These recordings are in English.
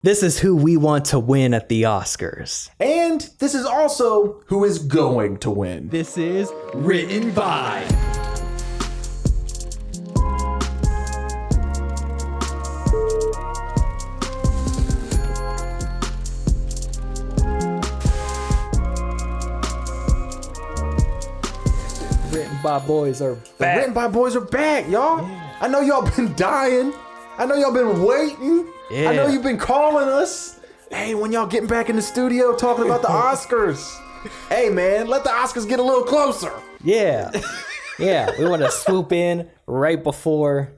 This is who we want to win at the Oscars. And this is also who is going to win. This is Written By. Written By boys are The back. Written By boys are back, y'all. Yeah. I know y'all been dying. I know y'all been waiting. I know Yeah. you've been calling us. Hey, when y'all getting back in the studio talking about the Oscars. Hey, man, let the Oscars get a little closer. Yeah. Yeah, we want to swoop in right before.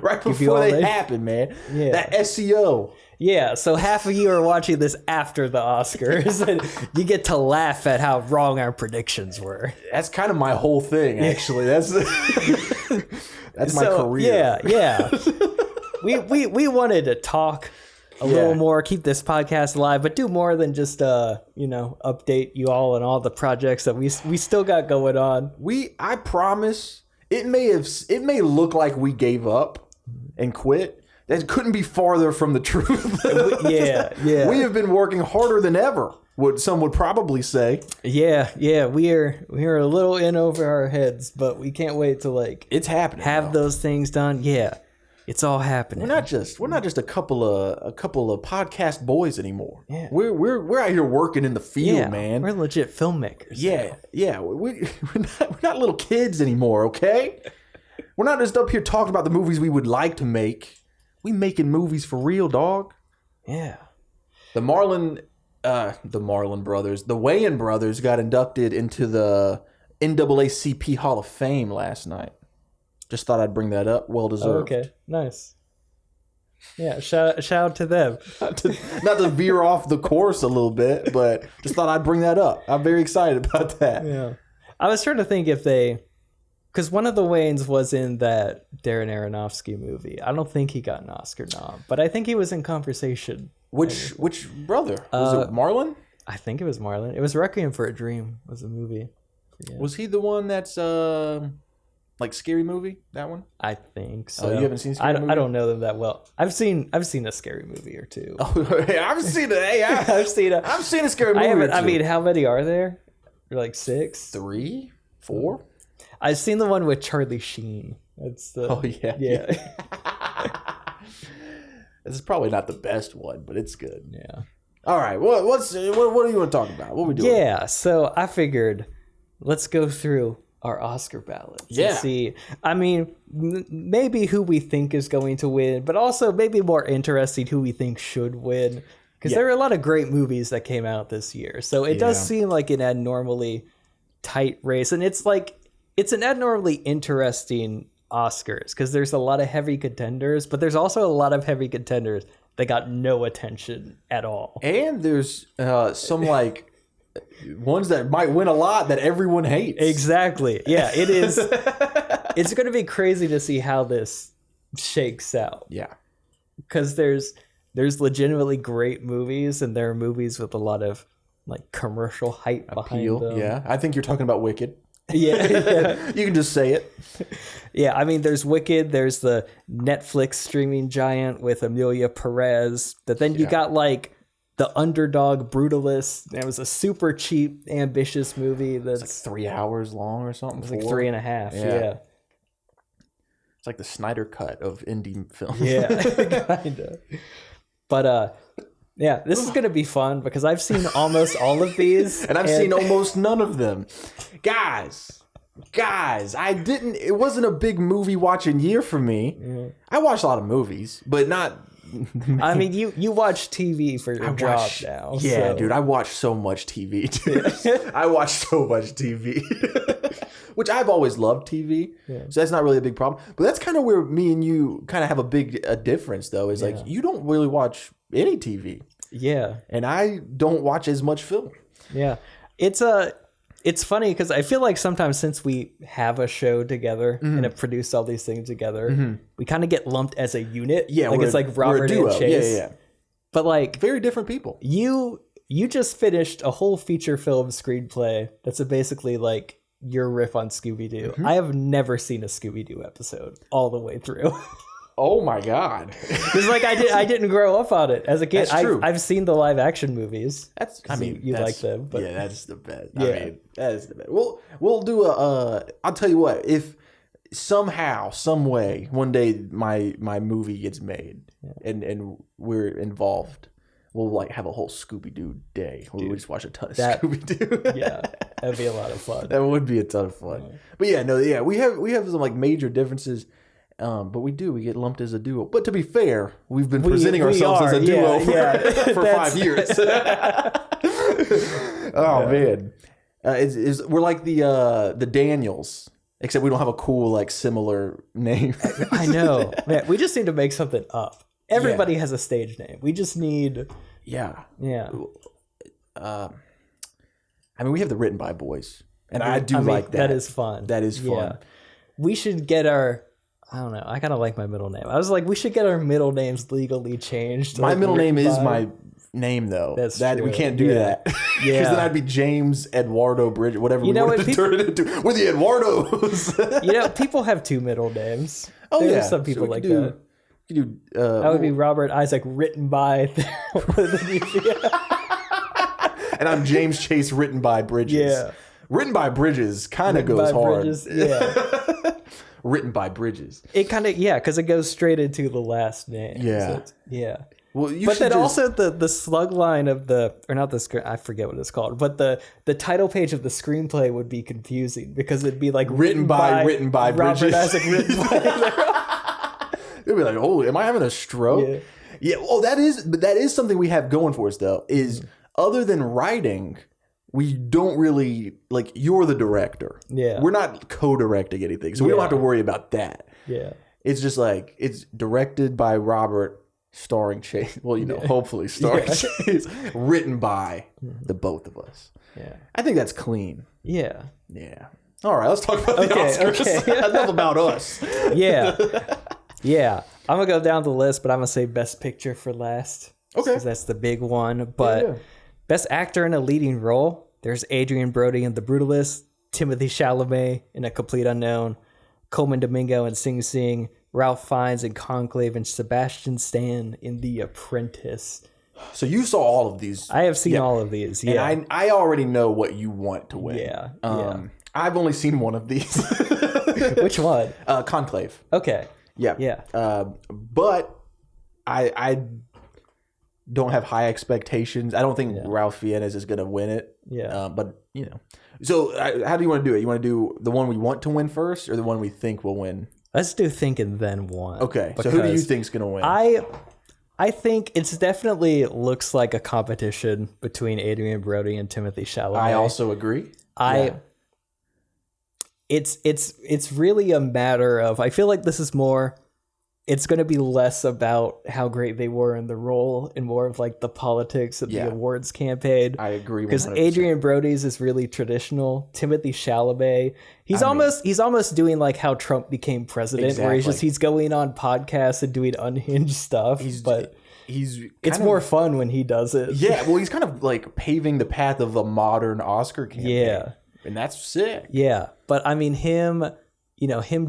Right you before all they that. happen, man. Yeah. That SEO. Yeah, so half of you are watching this after the Oscars, and you get to laugh at how wrong our predictions were. That's kind of my whole thing, actually. That's my career. Yeah. We wanted to talk a little more, keep this podcast alive, but do more than just update you all on all the projects that we still got going on. I promise it may look like we gave up and quit. That couldn't be farther from the truth. Yeah. We have been working harder than ever, what some would probably say. Yeah, we're a little in over our heads, but we can't wait to It's happening. have those things done. Yeah. It's all happening. We're not just a couple of podcast boys anymore. Yeah. We're out here working in the field, man. We're legit filmmakers. Yeah. We're not little kids anymore, okay? We're not just up here talking about the movies we would like to make. We making movies for real, dog. Yeah. The Wayans brothers got inducted into the NAACP Hall of Fame last night. Just thought I'd bring that up. Well deserved. Okay, nice. Yeah, shout out to them. Not to veer off the course a little bit, but just thought I'd bring that up. I'm very excited about that. Yeah. I was trying to think if because one of the Wayans was in that Darren Aronofsky movie. I don't think he got an Oscar nom, but I think he was in conversation. Which brother? Was it Marlon? I think it was Marlon. It was Requiem for a Dream was the movie. Was he the one that's Scary Movie? That one? I think so. Oh, you haven't seen Scary Movie? I don't know them that well. I've seen a Scary Movie or two. Oh, I've seen it. Hey, I've seen a Scary Movie. I mean, how many are there? Like 6? 3? 4? I've seen the one with Charlie Sheen. That's the. Oh yeah. This is probably not the best one, but it's good. Yeah. All right. What do you want to talk about? What are we doing? Yeah. So I figured, let's go through our Oscar ballots. Yeah. And see. I mean, maybe who we think is going to win, but also maybe more interesting who we think should win, because there are a lot of great movies that came out this year. So it does seem like an abnormally tight race, and it's an abnormally interesting Oscars because there's a lot of heavy contenders, but there's also a lot of heavy contenders that got no attention at all. And there's some ones that might win a lot that everyone hates. Exactly. Yeah, it is. It's going to be crazy to see how this shakes out. Yeah. Because there's legitimately great movies, and there are movies with a lot of commercial hype behind them. Yeah. I think you're talking about Wicked. Yeah. You can just say it. Yeah, I mean, there's Wicked, there's the Netflix streaming giant with Emilia Perez, but then you got the underdog Brutalist. It was a super cheap, ambitious movie that's 3 hours long or something. It's 3.5. Yeah. It's like the Snyder cut of indie films. Yeah, kind of. But yeah, this is gonna be fun because I've seen almost all of these, and I've seen almost none of them. Guys, it wasn't a big movie watching year for me. Mm-hmm. I watched a lot of movies, but not. I mean, you watch TV for your job now. Yeah, so. Dude, I watch so much TV. Dude. I watch so much TV. Which I've always loved TV, so that's not really a big problem. But that's kind of where me and you kind of have a difference, though. Is you don't really watch any TV. Yeah, and I don't watch as much film. Yeah, it's funny because I feel like sometimes since we have a show together and have produced all these things together, we kind of get lumped as a unit. Yeah, it's like Robert and Chase. Yeah. But very different people. You just finished a whole feature film screenplay that's basically your riff on Scooby-Doo. I have never seen a Scooby-Doo episode all the way through. Oh my god! Because like I didn't grow up on it as a kid. That's true. I've seen the live action movies. I mean, you like them, but yeah, that's the best. Yeah. I mean, that is the best. We'll do a. I'll tell you what. If somehow, some way, one day my movie gets made and we're involved, we'll like have a whole Scooby Doo day where we just watch a ton of Scooby Doo. Yeah, that'd be a lot of fun. That would be a ton of fun. Yeah. But yeah, we have some like major differences. But we get lumped as a duo. But to be fair, we've been presenting ourselves as a duo for 5 years. Man, we're like the Daniels, except we don't have a cool like similar name. I know, man. We just need to make something up. Everybody has a stage name. We just need. Yeah. I mean, we have the Written By Boys, and I do like that. That is fun. That is fun. Yeah. We should get our. I don't know. I kind of like my middle name. I was like, we should get our middle names legally changed. My middle name is my name, though. That's true. We can't do that. Because then I'd be James Eduardo Bridge, whatever we wanted to turn it into. We're the Eduardos. People have 2 middle names. Oh, There's some people like that. That would be Robert Isaac Written By. And I'm James Chase Written By Bridges. Yeah. Written By Bridges kind of goes hard. Bridges, yeah. Written By Bridges. It kind of, because it goes straight into the last name. Yeah. So Well, also the slug line of I forget what it's called, but the title page of the screenplay would be confusing because it'd be like written by Robert Bridges. Isaac Written By. It'd be like, oh, am I having a stroke? Yeah. Well, that is something we have going for us though. Is other than writing, we don't really like. You're the director. Yeah. We're not co-directing anything, so we don't have to worry about that. Yeah. It's just like it's directed by Robert, starring Chase. Well, hopefully starring Chase. Written by the both of us. Yeah. I think that's clean. Yeah. Yeah. All right, let's talk about the Oscars. Okay. Enough about us. Yeah. Yeah. I'm going to go down the list, but I'm going to say Best Picture for last. Okay. Because that's the big one. But Best Actor in a Leading Role, there's Adrian Brody in The Brutalist, Timothy Chalamet in A Complete Unknown, Coleman Domingo in Sing Sing, Ralph Fiennes in Conclave, and Sebastian Stan in The Apprentice. So you saw all of these. I have seen all of these. Yeah. And I already know what you want to win. Yeah. I've only seen one of these. Which one? Conclave. Okay. Yeah. Yeah. But I don't have high expectations. I don't think Ralph Fiennes is going to win it. Yeah. But, So how do you want to do it? You want to do the one we want to win first or the one we think will win? Let's do Think and Then One. Okay. So who do you think's going to win? I think it's definitely looks like a competition between Adrian Brody and Timothy Chalamet. I also agree. It's really a matter of, I feel like this is more, it's going to be less about how great they were in the role and more of like the politics of the awards campaign. I agree 100%. Because Adrian Brody's is really traditional. Timothy Chalamet, he's almost doing like how Trump became president, where he's going on podcasts and doing unhinged stuff. It's more fun when he does it. Yeah, well, he's kind of like paving the path of a modern Oscar campaign. Yeah. And that's sick. Yeah. But I mean, him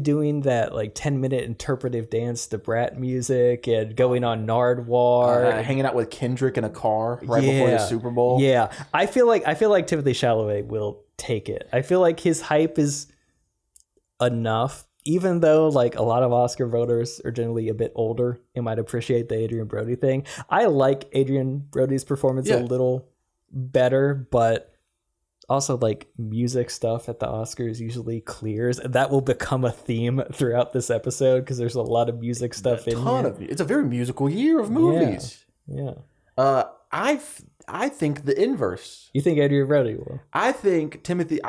doing that like 10-minute interpretive dance to Brat music and going on Nardwuar, hanging out with Kendrick in a car right before the Super Bowl. Yeah. I feel like Timothy Chalamet will take it. I feel like his hype is enough, even though like a lot of Oscar voters are generally a bit older and might appreciate the Adrian Brody thing. I like Adrian Brody's performance a little better, but also like music stuff at the Oscars usually clears. That will become a theme throughout this episode because there's a lot of music stuff in here. It's a very musical year of movies. Yeah. I think the inverse. You think Adrian Brody will? I want Timothy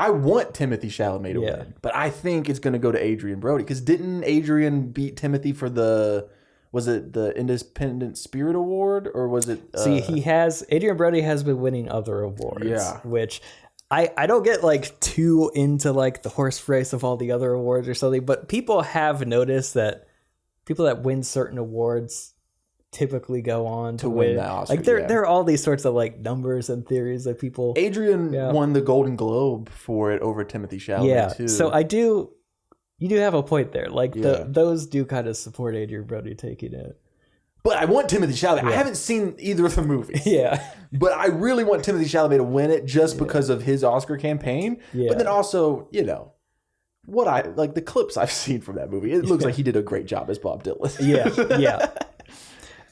Chalamet to win, but I think it's going to go to Adrian Brody because didn't Adrian beat Timothy for was it the Independent Spirit Award or was it? Adrian Brody has been winning other awards, which I don't get like too into like the horse race of all the other awards or something, but people have noticed that people that win certain awards typically go on to win the Oscar. Like there are all these sorts of like numbers and theories that people. Adrian won the Golden Globe for it over Timothy Chalamet too. So I do, You do have a point there. Like those do kind of support Adrien Brody taking it. But I want Timothée Chalamet. I haven't seen either of the movies. Yeah. But I really want Timothée Chalamet to win it just because of his Oscar campaign. Yeah. But then also, you know, what I like the clips I've seen from that movie. It looks like he did a great job as Bob Dylan. Yeah.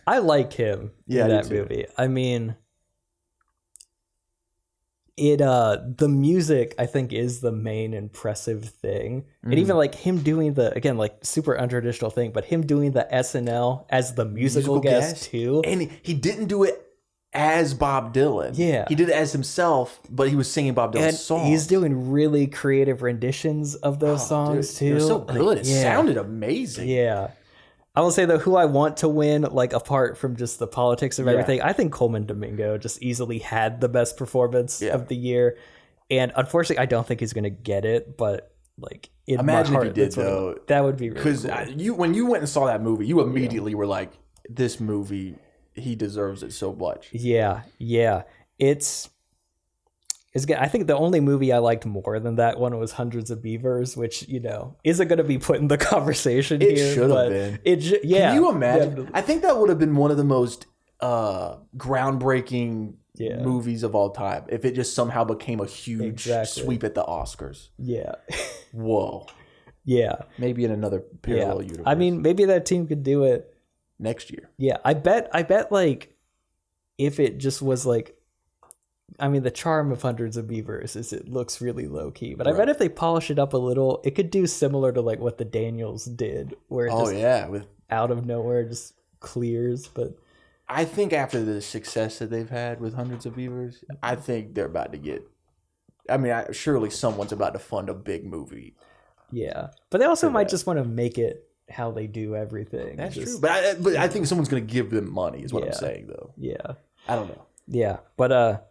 I like him in that movie. I mean, the music I think is the main impressive thing. And even like him doing the, again, like super untraditional thing, but him doing the SNL as the musical guest too. And he didn't do it as Bob Dylan. Yeah. He did it as himself, but he was singing Bob Dylan's songs. He's doing really creative renditions of those songs too. They're so good. It sounded amazing. Yeah. I will say though, who I want to win, like apart from just the politics of everything, I think Coleman Domingo just easily had the best performance of the year. And unfortunately, I don't think he's going to get it, but like in imagine my heart, if he did though. That would be really because cool. When you went and saw that movie, you immediately were like, "This movie, he deserves it so much." Yeah. It's good. I think the only movie I liked more than that one was Hundreds of Beavers, which, you know, isn't going to be put in the conversation here. It should have been. Can you imagine? Definitely. I think that would have been one of the most groundbreaking movies of all time if it just somehow became a huge sweep at the Oscars. Yeah. Whoa. Yeah. Maybe in another parallel universe. I mean, maybe that team could do it next year. Yeah. I bet like if it just was like, I mean, the charm of Hundreds of Beavers is it looks really low key, but I bet if they polish it up a little, it could do similar to like what the Daniels did, where it with out of nowhere just clears. But I think after the success that they've had with Hundreds of Beavers, I think they're about to get. I mean, surely someone's about to fund a big movie. Yeah, but they also might just want to make it how they do everything. That's true, but I think someone's going to give them money. Is what I'm saying, though. Yeah, I don't know. Yeah, but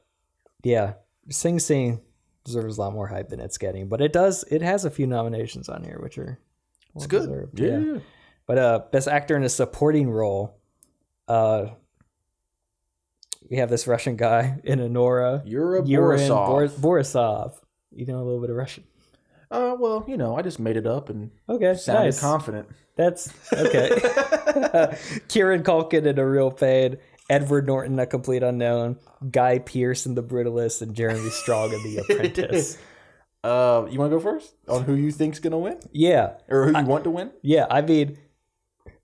yeah, Sing Sing deserves a lot more hype than it's getting, but it does. It has a few nominations on here, which are it's good. Deserved. Yeah. But best actor in a supporting role, we have this Russian guy in Anora. Yurin Borisov. You know a little bit of Russian. Well, you know, I just made it up and sounded confident. That's okay. Kieran Culkin in A Real Pain. Edward Norton, A Complete Unknown, Guy Pearce in The Brutalist, and Jeremy Strong in The Apprentice. You want to go first on who you think's gonna win? Yeah, or who you want to win? Yeah, I mean,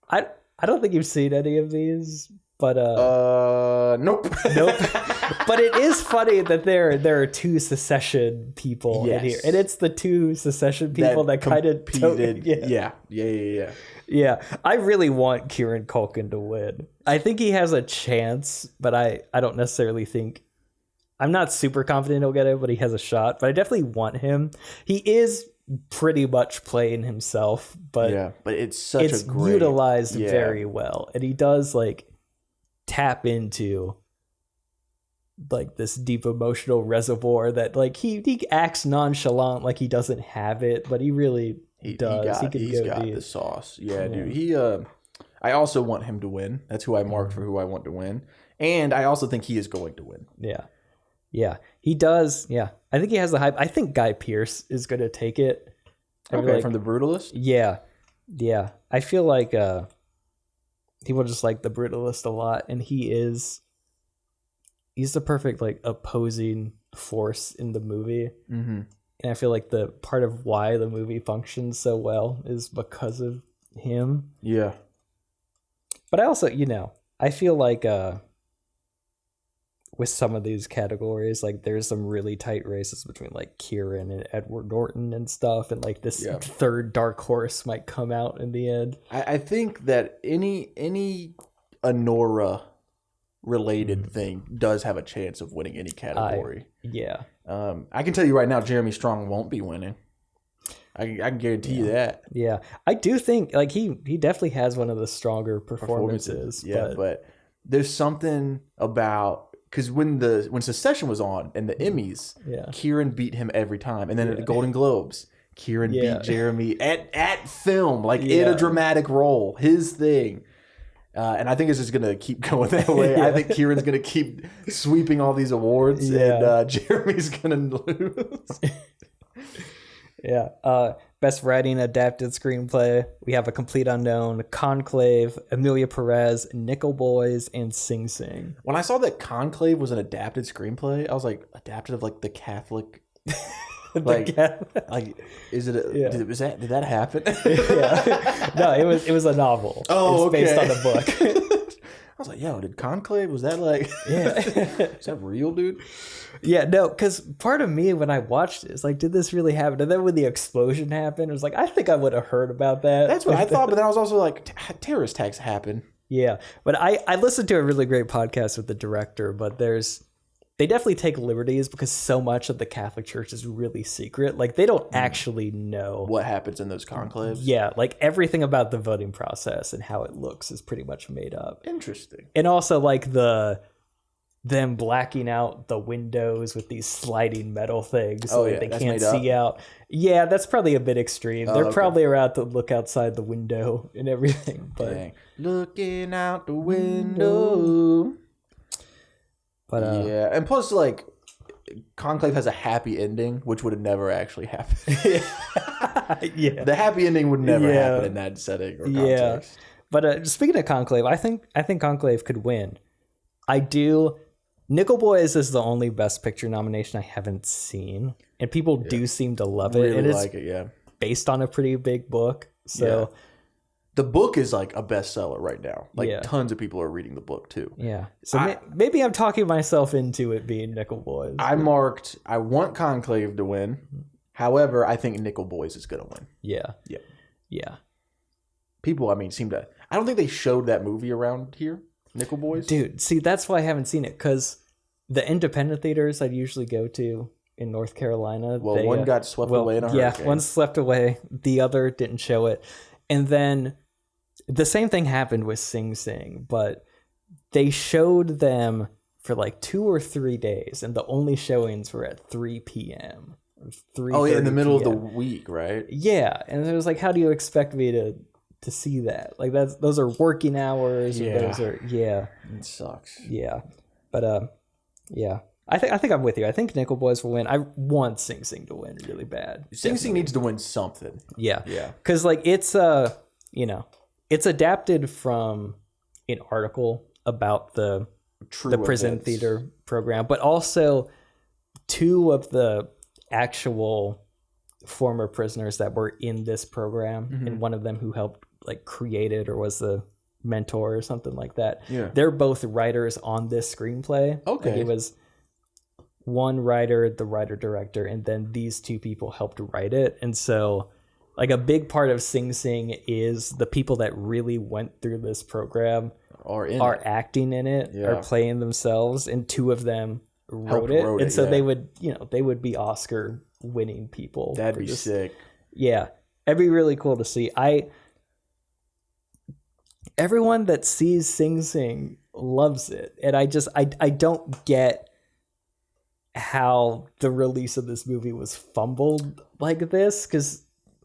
I don't think you've seen any of these, but nope. But it is funny that there are two secession people in here, and it's the two secession people that kind of competed. Yeah. Yeah, I really want Kieran Culkin to win. I think he has a chance, but I don't necessarily think... I'm not super confident he'll get it, but he has a shot. But I definitely want him. He is pretty much playing himself, but it's utilized very well. And he does like tap into like this deep emotional reservoir that like he acts nonchalant like he doesn't have it, but he really... He's got the sauce. Yeah, dude. I also want him to win. That's who I marked for who I want to win. And I also think he is going to win. Yeah. He does. Yeah. I think he has the hype. I think Guy Pearce is going to take it. Okay, from The Brutalist? Yeah. I feel like he will just like The Brutalist a lot, and he's the perfect like opposing force in the movie. Mm-hmm. And I feel like the part of why the movie functions so well is because of him. Yeah. But I also, you know, I feel like with some of these categories, like there's some really tight races between like Kieran and Edward Norton and stuff. And like this third dark horse might come out in the end. I think that any Anora related thing does have a chance of winning any category. I can tell you right now, Jeremy Strong won't be winning. I can guarantee you that. Yeah, I do think like he definitely has one of the stronger performances. Yeah, but there's something about because when Succession was on and the Emmys, Kieran beat him every time, and then at the Golden Globes, Kieran beat Jeremy at film, like in a dramatic role, his thing. And I think it's just going to keep going that way. I think Kieran's going to keep sweeping all these awards, and Jeremy's going to lose. Best Writing Adapted Screenplay, we have A Complete Unknown, Conclave, Emilia Perez, Nickel Boys, and Sing Sing. When I saw that Conclave was an adapted screenplay, I was like, adapted of like the Catholic. Like, is it? Did that happen? Yeah. No, it was a novel. Oh, it's based on a book. I was like, yo, did Conclave? Was that like? Yeah. Is that real, dude? Yeah, no, because part of me when I watched it is like, did this really happen? And then when the explosion happened, it was like, I think I would have heard about that. That's what I thought, but then I was also like, terrorist attacks happen. Yeah, but I listened to a really great podcast with the director, but they definitely take liberties because so much of the Catholic Church is really secret. Like, they don't actually know what happens in those conclaves. Yeah, like everything about the voting process and how it looks is pretty much made up. Interesting. And also like them blacking out the windows with these sliding metal things so they can't see out. Yeah, that's probably a bit extreme. They're probably allowed to look outside the window and everything. But dang. Looking out the window. But yeah, and plus, like, Conclave has a happy ending, which would have never actually happened. Yeah, the happy ending would never happen in that setting or context. Yeah, but speaking of Conclave, I think Conclave could win. I do. Nickel Boys is the only Best Picture nomination I haven't seen, and people do seem to love it. Really and like it, based on a pretty big book, so. Yeah. The book is like a bestseller right now. Like tons of people are reading the book too. Yeah. So maybe I'm talking myself into it being Nickel Boys. I want Conclave to win. However, I think Nickel Boys is going to win. Yeah. Yeah. Yeah. People, I mean, I don't think they showed that movie around here, Nickel Boys. Dude, see, that's why I haven't seen it, because the independent theaters I'd usually go to in North Carolina. Well, one got swept away in a hurricane. Yeah, one swept away. The other didn't show it. And then the same thing happened with Sing Sing, but they showed them for like 2 or 3 days, and the only showings were at 3 p.m. In the middle of the week, right? Yeah, and it was like, how do you expect me to see that? Like, those are working hours. Yeah, those are it sucks. Yeah, but yeah. I think I'm with you. I think Nickel Boys will win. I want Sing Sing to win really bad. Sing Sing needs to win something. Yeah, because like it's it's adapted from an article about the prison theater program, but also 2 of the actual former prisoners that were in this program, and one of them who helped like create it or was the mentor or something like that. Yeah, they're both writers on this screenplay. Okay, like, it was one writer, the writer director, and then these 2 people helped write it, and so. Like, a big part of Sing Sing is the people that really went through this program are acting in it, are playing themselves, and 2 of them wrote it. And so they would be Oscar winning people. That'd be sick. Yeah. It'd be really cool to see. Everyone that sees Sing Sing loves it. And I don't get how the release of this movie was fumbled like this, because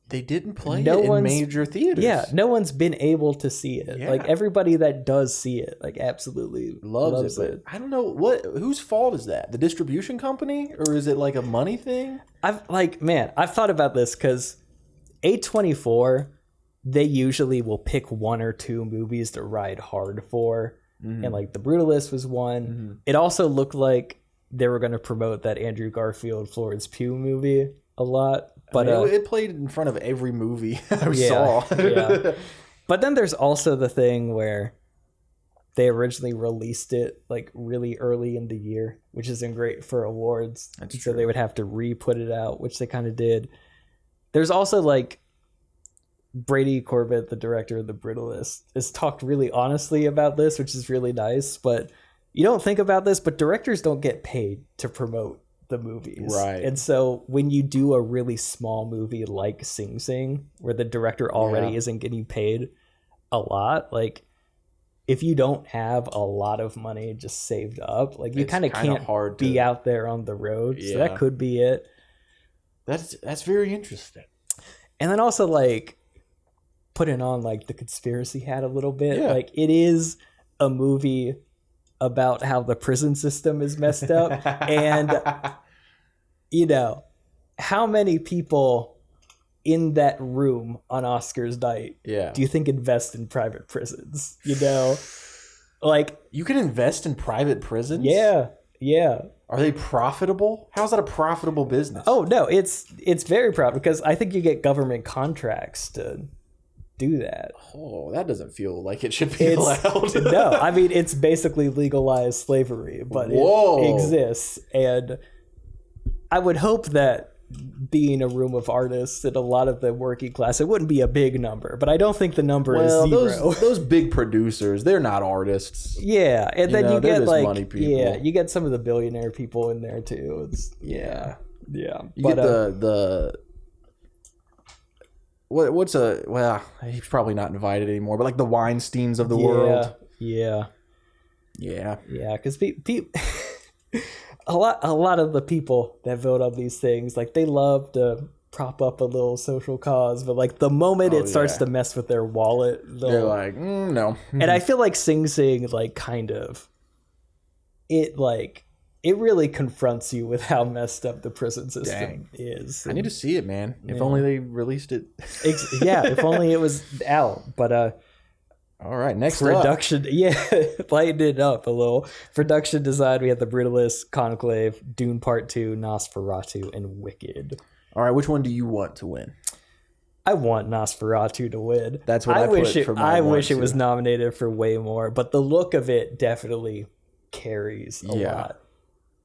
they didn't play it in major theaters. Yeah, no one's been able to see it. Yeah. Like, everybody that does see it, like, absolutely loves it. I don't know whose fault is that? The distribution company, or is it like a money thing? I've thought about this, because A24, they usually will pick 1 or 2 movies to ride hard for, and like The Brutalist was one. It also looked like they were going to promote that Andrew Garfield Florence Pugh movie a lot. But it played in front of every movie I saw. Yeah. But then there's also the thing where they originally released it like really early in the year, which isn't great for awards. That's true. So they would have to re-put it out, which they kind of did. There's also like Brady Corbett, the director of The Brutalist, has talked really honestly about this, which is really nice. But you don't think about this, but directors don't get paid to promote the movies, right? And so when you do a really small movie like Sing Sing, where the director already isn't getting paid a lot, like, if you don't have a lot of money just saved up, like, you kind of can't be out there on the road. So that could be it. That's very interesting. And then also, like, putting on like the conspiracy hat a little bit, like, it is a movie about how the prison system is messed up. And how many people in that room on Oscars night, Yeah. do you think invest in private prisons? You know, like You can invest in private prisons? yeah. Are they profitable? How's that a profitable business? Oh no, it's very proud because I think you get government contracts to do that. Oh, that doesn't feel like it should be allowed. No, I mean it's basically legalized slavery, but Whoa. it exists, and I would hope that being a room of artists and a lot of the working class, it wouldn't be a big number, but I don't think the number is zero. Those big producers, they're not artists. Yeah, and then you get like money people. yeah, you get some of the billionaire people in there too. It's, yeah. You get the what's a well, he's probably not invited anymore, but like the Weinsteins of the world. Yeah, because a lot of the people that vote on these things, like they love to prop up a little social cause, but like the moment it starts to mess with their wallet, they're like, no. And I feel like Sing Sing like kind of it really confronts you with how messed up the prison system is. I need to see it, man. If only they released it. If only it was out. But all right, next production, lighten it up a little. Production design, we have The Brutalist, Conclave, Dune Part 2, Nosferatu, and Wicked. All right, which one do you want to win? I want Nosferatu to win. That's what I wish it was nominated for way more, but the look of it definitely carries a lot.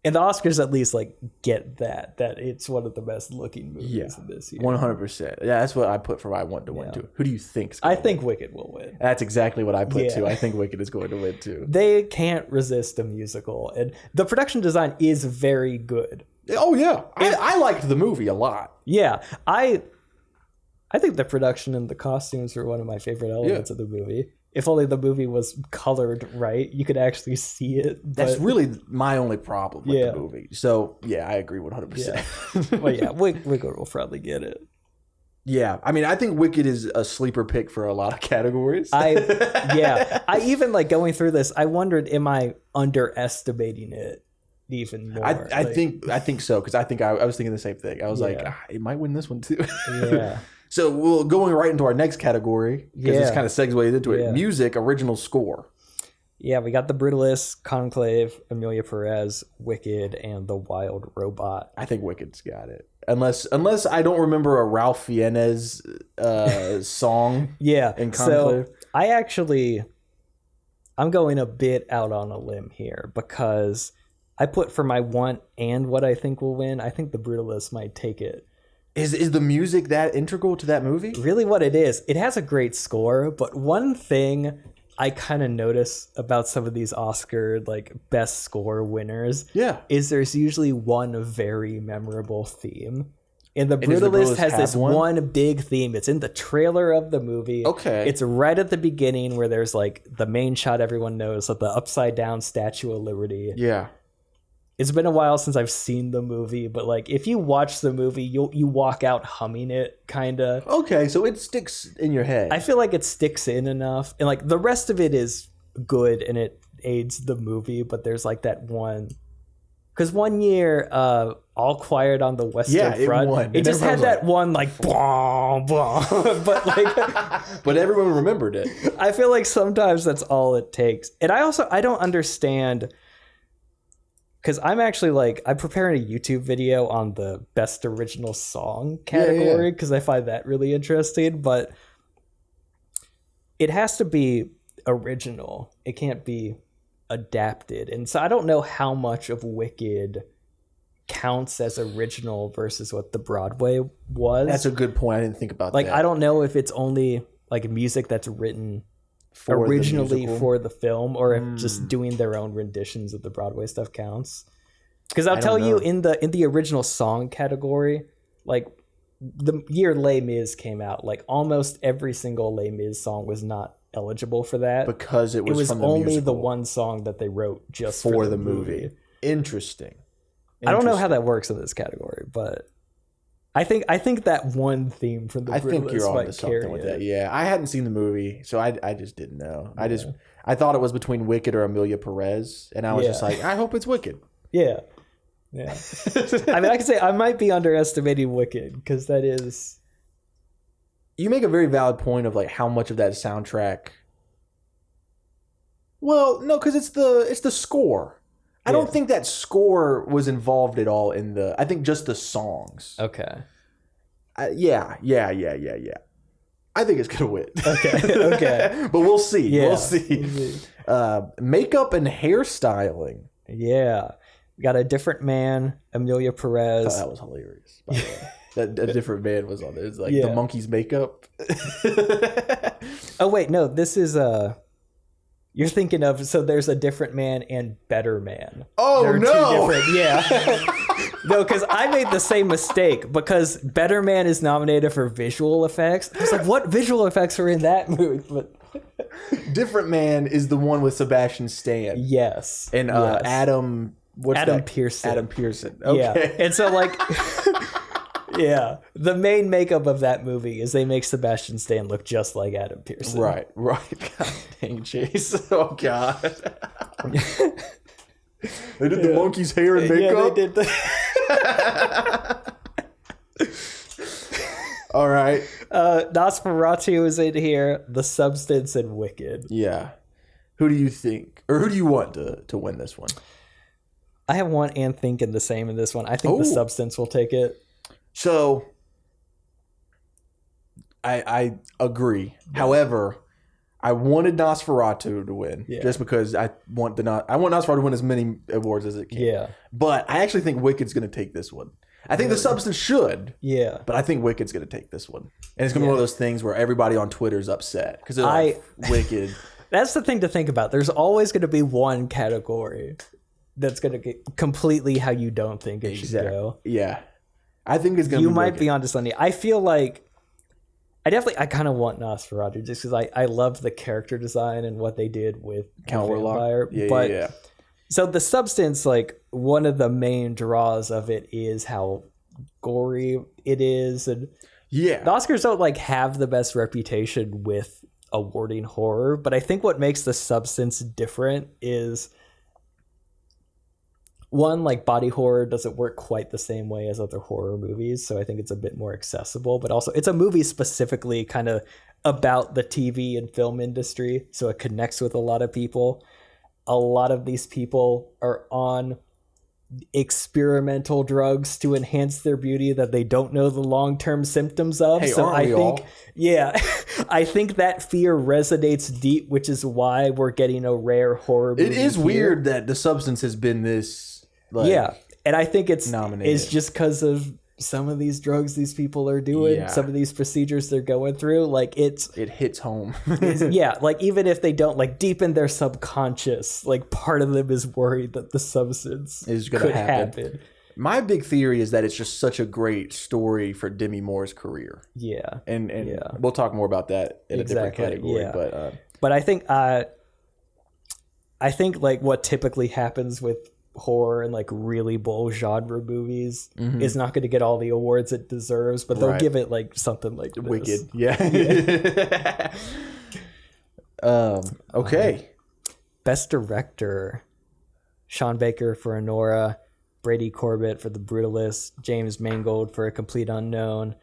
And the Oscars at least like get that it's one of the best looking movies of this year. 100%. Yeah, that's what I put for my one to win too. Who do you think? I think Wicked will win. That's exactly what I put too. I think Wicked is going to win too. They can't resist a musical, and the production design is very good. Oh yeah, I liked the movie a lot. Yeah, I think the production and the costumes were one of my favorite elements of the movie. If only the movie was colored right, you could actually see it. That's really my only problem with the movie. So, yeah, I agree 100%. Well, yeah, Wicked will probably get it. Yeah, I mean, I think Wicked is a sleeper pick for a lot of categories. I even, like, going through this, I wondered, am I underestimating it even more? I think so, because I think I was thinking the same thing. I was like, it might win this one too. Yeah. So we're going right into our next category because this kind of segues into it. Music, original score. Yeah, we got The Brutalist, Conclave, Emilia Perez, Wicked, and The Wild Robot. I think Wicked's got it. Unless I don't remember a Ralph Fiennes song. In Conclave. So I'm going a bit out on a limb here because I put for my want and what I think will win. I think The Brutalist might take it. Is the music that integral to that movie? Really what it is. It has a great score, but one thing I kind of notice about some of these Oscar like best score winners is there's usually one very memorable theme. And The Brutalist has this one big theme. It's in the trailer of the movie. Okay. It's right at the beginning where there's like the main shot everyone knows of the upside down Statue of Liberty. Yeah. It's been a while since I've seen the movie, but like if you watch the movie, you walk out humming it, kind of. Okay, so it sticks in your head. I feel like it sticks in enough, and like the rest of it is good and it aids the movie, but there's like that one. Because one year, All Quiet on the Western Front, it just had that one like, blah, blah. But like, but everyone remembered it. I feel like sometimes that's all it takes, and I don't understand. Because I'm preparing a YouTube video on the best original song category because I find that really interesting, but it has to be original. It can't be adapted. And so I don't know how much of Wicked counts as original versus what the Broadway was. That's a good point. I didn't think about that. Like, I don't know if it's only like music that's written originally for the film, or if just doing their own renditions of the Broadway stuff counts. Because I'll tell you, in the original song category, like the year Les Mis came out, like almost every single Les Mis song was not eligible for that because it was from the only musical. the one song that they wrote just for the movie. Interesting. I don't know how that works in this category, but I think that one theme from the Brutalist, I think you're on to something with that. Yeah, I hadn't seen the movie, so I just didn't know. I thought it was between Wicked or Emilia Perez, and I was just like, I hope it's Wicked. Yeah. I mean, I can say I might be underestimating Wicked because that is you make a very valid point of like how much of that soundtrack. Well, no, because it's the score. I don't think that score was involved at all in the. I think just the songs. Okay. Yeah. I think it's gonna win. Okay. But we'll see. Yeah. We'll see. Makeup and hairstyling. Yeah. We got A Different Man, Emilia Perez. Oh, that was hilarious. By the way. That A Different Man was on there. It's like the monkey's makeup. Oh wait, no. This is You're thinking of, so there's A Different Man and Better Man. Oh, They're no. two different, yeah. No, because I made the same mistake because Better Man is nominated for visual effects. I was like, what visual effects are in that movie? But Different Man is the one with Sebastian Stan. yes. And yes. Adam Pearson. Adam Pearson. Okay. Yeah. And so like... Yeah, the main makeup of that movie is they make Sebastian Stan look just like Adam Pearson. Right. God dang, Chase. Oh, God. They did the monkey's hair and makeup? Yeah, they did. All right. Nosferatu is in here, The Substance, and Wicked. Yeah. Who do you think, or who do you want to win this one? I have one and thinking the same in this one. I think The Substance will take it. So, I agree. Yeah. However, I wanted Nosferatu to win just because I want Nosferatu to win as many awards as it can. Yeah. But I actually think Wicked's going to take this one. I think The Substance should. Yeah. But I think Wicked's going to take this one. And it's going to be one of those things where everybody on Twitter is upset because they're like, Wicked. That's the thing to think about. There's always going to be one category that's going to get completely how you don't think it should go. Yeah. I think it's going to be You might Wicked. be onto something. I feel like I kind of want Nosferatu just because I love the character design and what they did with Count Vampire. Orlok. Yeah. So The Substance, like one of the main draws of it is how gory it is, and the Oscars don't like have the best reputation with awarding horror, but I think what makes The Substance different is one, like body horror doesn't work quite the same way as other horror movies, so I think it's a bit more accessible, but also it's a movie specifically kind of about the TV and film industry, so it connects with a lot of people. A lot of these people are on experimental drugs to enhance their beauty that they don't know the long-term symptoms of. Hey, so I think all? I think that fear resonates deep, which is why we're getting a rare horror movie. It is here. weird that The Substance has been this and I think it's nominated. just because of some of these drugs these people are doing, some of these procedures they're going through, like it hits home. Like even if they don't, like deep in their subconscious, like part of them is worried that the substance is going to happen. My big theory is that it's just such a great story for Demi Moore's career. Yeah. And we'll talk more about that in a different category. Yeah. But I think like what typically happens with horror and like really bold genre movies is not going to get all the awards it deserves, but they'll give it like something like this. Wicked. Okay. Best Director: Sean Baker for Anora, Brady Corbett for The Brutalist, James Mangold for A Complete Unknown,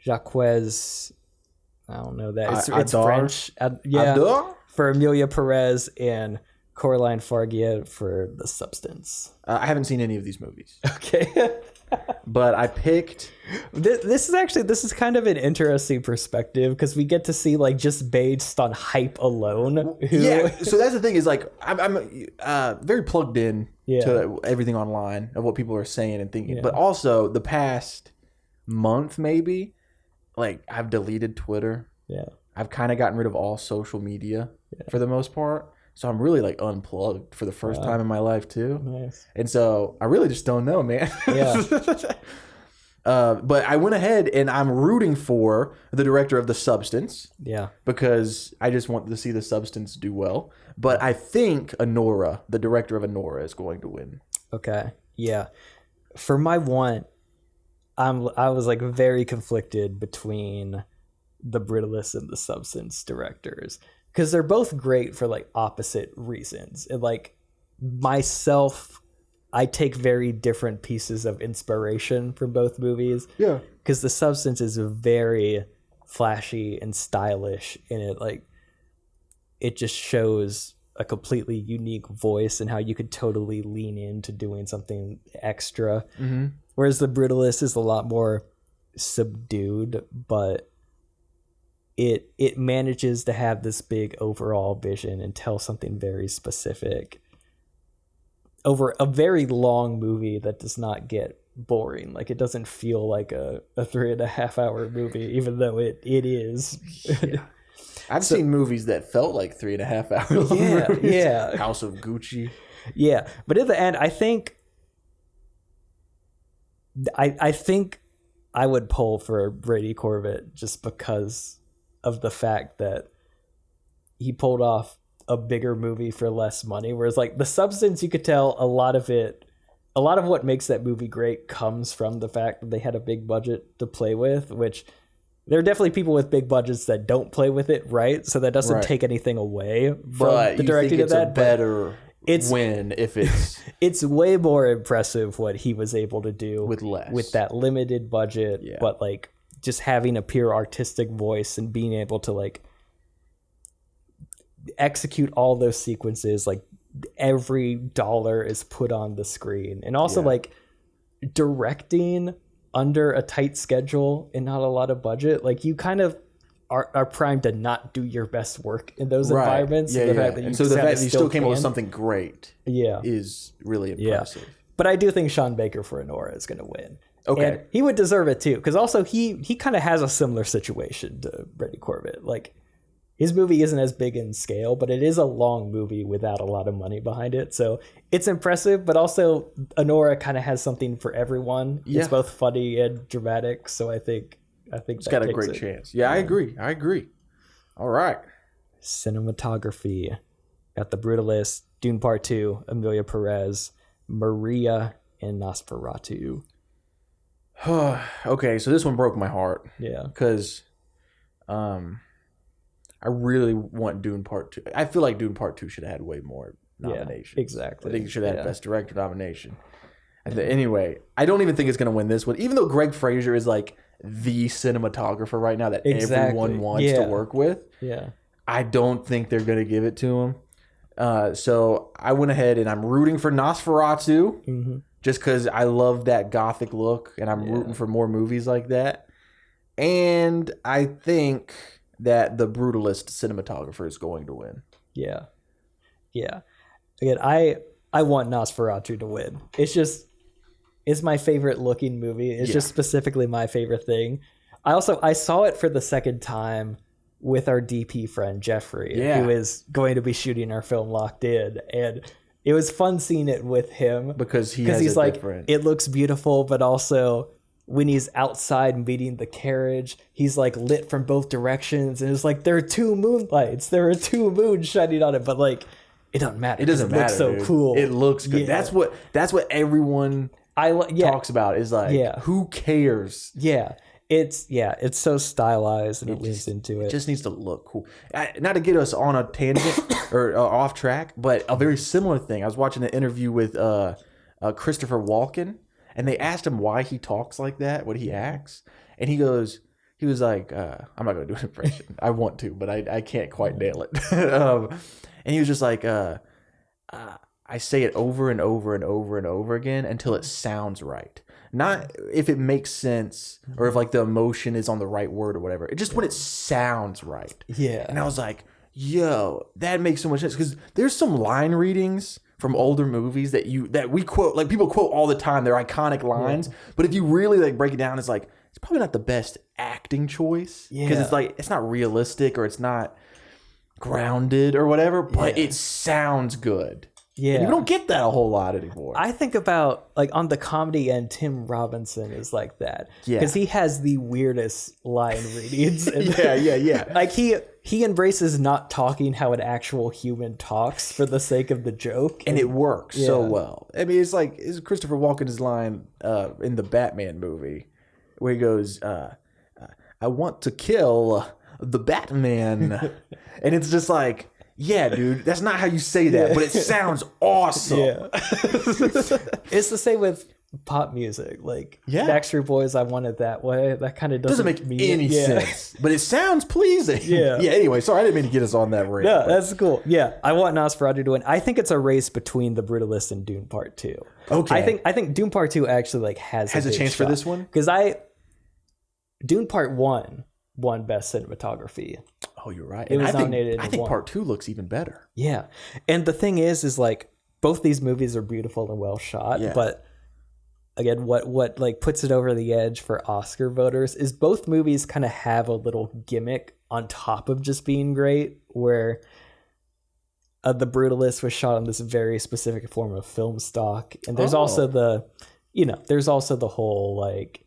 Jacques, I don't know that, it's French, for Emilia Perez, and Coraline Fargia for The Substance. I haven't seen any of these movies. Okay. But I picked... This is kind of an interesting perspective because we get to see like just based on hype alone. So that's the thing is like I'm very plugged in to everything online of what people are saying and thinking. But also the past month maybe, like I've deleted Twitter. Yeah. I've kind of gotten rid of all social media for the most part. So I'm really like unplugged for the first time in my life too. Nice. And so I really just don't know, man. Yeah. But I went ahead and I'm rooting for the director of The Substance. Yeah. Because I just want to see The Substance do well. But I think Anora, the director of Anora, is going to win. Okay. Yeah. For my one, I was like very conflicted between The Brutalist and The Substance directors. Because they're both great for like opposite reasons. And like myself, I take very different pieces of inspiration from both movies. Yeah. Because The Substance is very flashy and stylish in it. Like, it just shows a completely unique voice and how you could totally lean into doing something extra. Mm-hmm. Whereas The Brutalist is a lot more subdued, but it manages to have this big overall vision and tell something very specific over a very long movie that does not get boring. Like, it doesn't feel like a 3.5 hour movie, even though it is. Yeah. I've seen movies that felt like 3.5 hour long movies. Yeah. House of Gucci. Yeah. But in the end, I think I would pull for Brady Corbet just because of the fact that he pulled off a bigger movie for less money. Whereas, like, The Substance, you could tell a lot of what makes that movie great comes from the fact that they had a big budget to play with, which there are definitely people with big budgets that don't play with it right. So that doesn't take anything away from the directing of that. Better win if it's it's way more impressive what he was able to do with less, with that limited budget, but like just having a pure artistic voice and being able to like execute all those sequences. Like, every dollar is put on the screen, and also like directing under a tight schedule and not a lot of budget. Like, you kind of are primed to not do your best work in those environments. Yeah, the fact that so the fact that you still came up with can. something great is really impressive. But I do think Sean Baker for Anora is going to win. Okay. And he would deserve it too, because also he kind of has a similar situation to Brady Corbet. Like, his movie isn't as big in scale, but it is a long movie without a lot of money behind it. So it's impressive, but also Anora kind of has something for everyone. Yeah. It's both funny and dramatic. So I think it's got a great chance. Yeah, I agree. All right. Cinematography. Got The Brutalist, Dune Part 2, Emilia Perez, Maria, and Nosferatu. Okay, so this one broke my heart. Yeah. Because I really want Dune Part 2. I feel like Dune Part 2 should have had way more nominations. Yeah, exactly. I think it should have had Best Director nomination. Anyway, I don't even think it's going to win this one, even though Greg Fraser is like the cinematographer right now that everyone wants to work with. Yeah. I don't think they're going to give it to him. So I went ahead and I'm rooting for Nosferatu just because I love that gothic look, and I'm rooting for more movies like that. And I think that The Brutalist cinematographer is going to win. Yeah. Yeah. Again, I want Nosferatu to win. It's my favorite looking movie. It's just specifically my favorite thing. I saw it for the second time with our DP friend Jeffrey, who is going to be shooting our film Locked In, and it was fun seeing it with him because he's like different. It looks beautiful, but also when he's outside meeting the carriage, he's like lit from both directions, and it's like there are two moonlights, there are two moons shining on it, but like it doesn't matter. It doesn't matter. It looks so cool. It looks good. Yeah. That's what everyone talks about. Is like, who cares? Yeah. It's so stylized, and it leans into it. It just needs to look cool. Not to get us on a tangent or off track, but a very similar thing. I was watching an interview with Christopher Walken, and they asked him why he talks like that, what he acts, and he was like, I'm not going to do an impression. I want to, but I can't quite nail it. And he was just like, I say it over and over and over and over again until it sounds right. Not if it makes sense or if like the emotion is on the right word or whatever. It's just when it sounds right. Yeah. And I was like, yo, that makes so much sense, because there's some line readings from older movies that we quote, like people quote all the time. They're iconic lines, but if you really like break it down, it's like it's probably not the best acting choice because it's like it's not realistic or it's not grounded or whatever, but it sounds good. Yeah, and you don't get that a whole lot anymore. I think about like on the comedy end, Tim Robinson is like that because he has the weirdest line readings. And yeah. Like he embraces not talking how an actual human talks for the sake of the joke, and it works so well. I mean, it's Christopher Walken's line in the Batman movie where he goes, "I want to kill the Batman," and it's just like. Yeah, dude, that's not how you say that, but it sounds awesome. Yeah. It's the same with pop music. Like Yeah. Backstreet Boys, I Want It That Way. That kind of Doesn't make any sense, but it sounds pleasing. Yeah. Yeah. Anyway, sorry, I didn't mean to get us on that rant. No, but- that's cool. Yeah, I want Nosferatu to win. I think it's a race between The Brutalist and Dune Part 2. Okay. I think Dune Part 2 actually like has a chance for this one? because Dune Part 1 won Best Cinematography. Oh, you're right. It was I think, nominated I in think one. part 2 looks even better. Yeah, and the thing is like both these movies are beautiful and well shot, Yeah. but again, what like puts it over the edge for Oscar voters is both movies kind of have a little gimmick on top of just being great, where The Brutalist was shot on this very specific form of film stock, and there's also there's also the whole like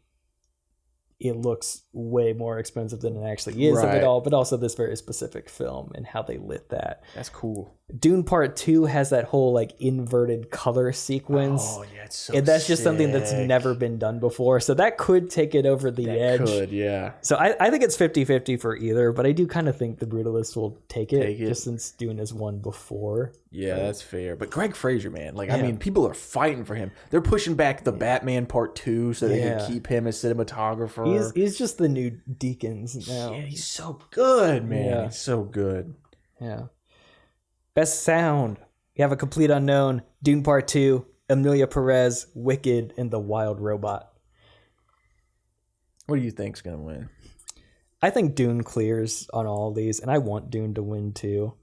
it looks way more expensive than it actually is of Right. it all, but also this very specific film and how they lit that. That's cool. Dune Part 2 has that whole like inverted color sequence. Oh, yeah, it's so And that's just something that's sick. never been done before. So that could take it over the edge. Could, yeah. So I think it's 50-50 for either, but I do kind of think The Brutalist will take it, just since Dune has won before. Yeah, that's fair. But Greg Fraser, man, like I Yeah. mean, people are fighting for him. They're pushing back the Batman Part 2 so they Yeah. can keep him as cinematographer. He's just the new Deacons now. Yeah, he's so good, man. Yeah. He's so good. Yeah. Best sound. You have A Complete Unknown, Dune Part 2, Emilia Perez, Wicked, and The Wild Robot. What do you think's gonna win? I think Dune clears on all of these, and I want Dune to win too.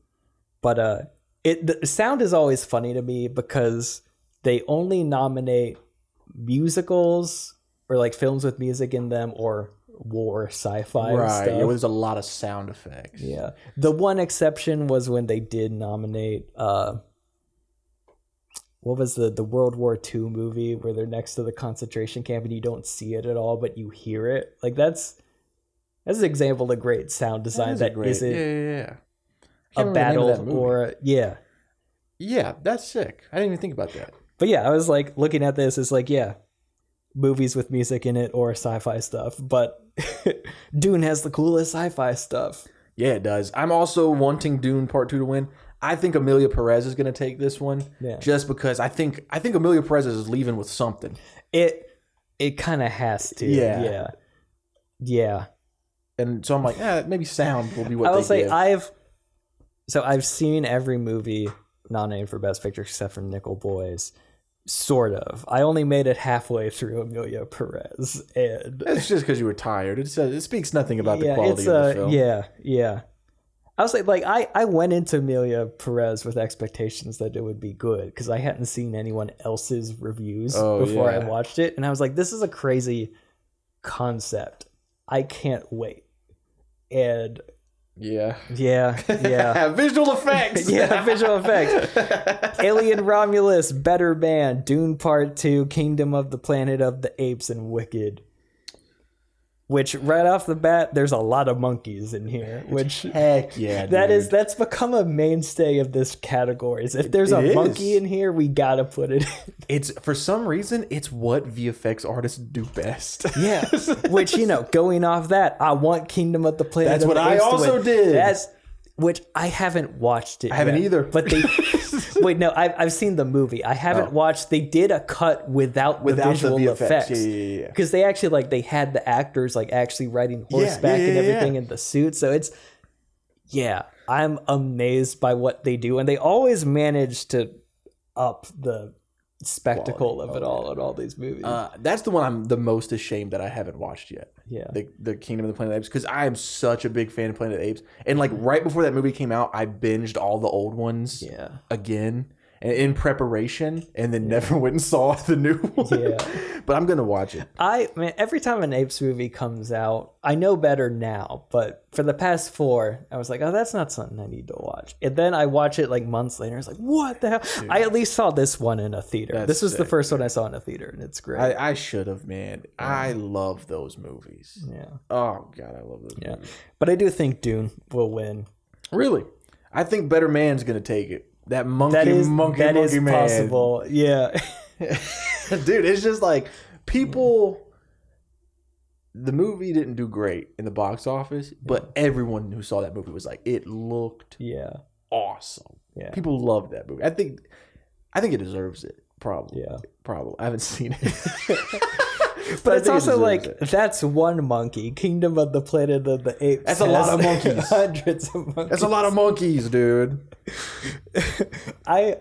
But the sound is always funny to me because they only nominate musicals or like films with music in them or war sci-fi Right. stuff. Yeah, there's a lot of sound effects. Yeah. The one exception was when they did nominate what was the World War II movie where they're next to the concentration camp and you don't see it at all, but you hear it. Like that's an example of great sound design that isn't yeah. a battle or Yeah, that's sick. I didn't even think about that. But yeah, I was like looking at this, it's like, yeah, movies with music in it or sci-fi stuff, but Dune has the coolest sci-fi stuff. Yeah, it does. I'm also wanting Dune Part 2 to win. I think Emilia Perez is going to take this one, just because I think Emilia Perez is leaving with something. It kind of has to. Yeah. And so I'm like, maybe sound will be what I will they say give. I've seen every movie nominated for Best Picture except for Nickel Boys. Sort of. I only made it halfway through Emilia Perez, and It's just because you were tired. It speaks nothing about the quality of the film. Yeah. I was like I went into Emilia Perez with expectations that it would be good because I hadn't seen anyone else's reviews before I watched it, and I was like, this is a crazy concept. I can't wait. And Yeah. visual effects. Visual effects. Alien Romulus, Better Man, Dune Part 2, Kingdom of the Planet of the Apes, and Wicked. Which right off the bat, there's a lot of monkeys in here. Which heck yeah, that's become a mainstay of this category. If there's a monkey in here, we gotta put it in. It's for some reason it's what VFX artists do best. Yeah. Which, going off that, I want Kingdom of the Planet. That's of what the I Apes to also win. did. Which I haven't watched it. I haven't either. But they wait, no, I've seen the movie. I haven't watched. They did a cut without the visual the VFX. effects. Yeah. Because they actually they had the actors actually riding horseback and everything in the suit. So it's I'm amazed by what they do, and they always manage to up the spectacle of it all in all these movies. That's the one I'm the most ashamed that I haven't watched yet. Yeah. The Kingdom of the Planet of the Apes, because I am such a big fan of Planet of the Apes. And right before that movie came out, I binged all the old ones again in preparation, and then never went and saw the new one. Yeah. But I'm gonna watch it. Every time an Apes movie comes out, I know better now, but for the past 4, I was like, oh, that's not something I need to watch. And then I watch it months later. It's like, what the hell? Dude, I at least saw this one in a theater. This was the first one I saw in a theater, and it's great. I should have, man. I love those movies. Yeah. Oh God, I love those movies. But I do think Dune will win. Really? I think Better Man's gonna take it. That monkey that is man. Possible. Yeah. Dude, it's just people. The movie didn't do great in the box office, but everyone who saw that movie was like, it looked awesome. Yeah, people loved that movie. I think it deserves it. Probably. Yeah. Probably. I haven't seen it. But it's I think it also deserves like, it. that's one monkey. Kingdom of the Planet of the Apes. That's a lot of has monkeys. Hundreds of monkeys. That's a lot of monkeys, dude. I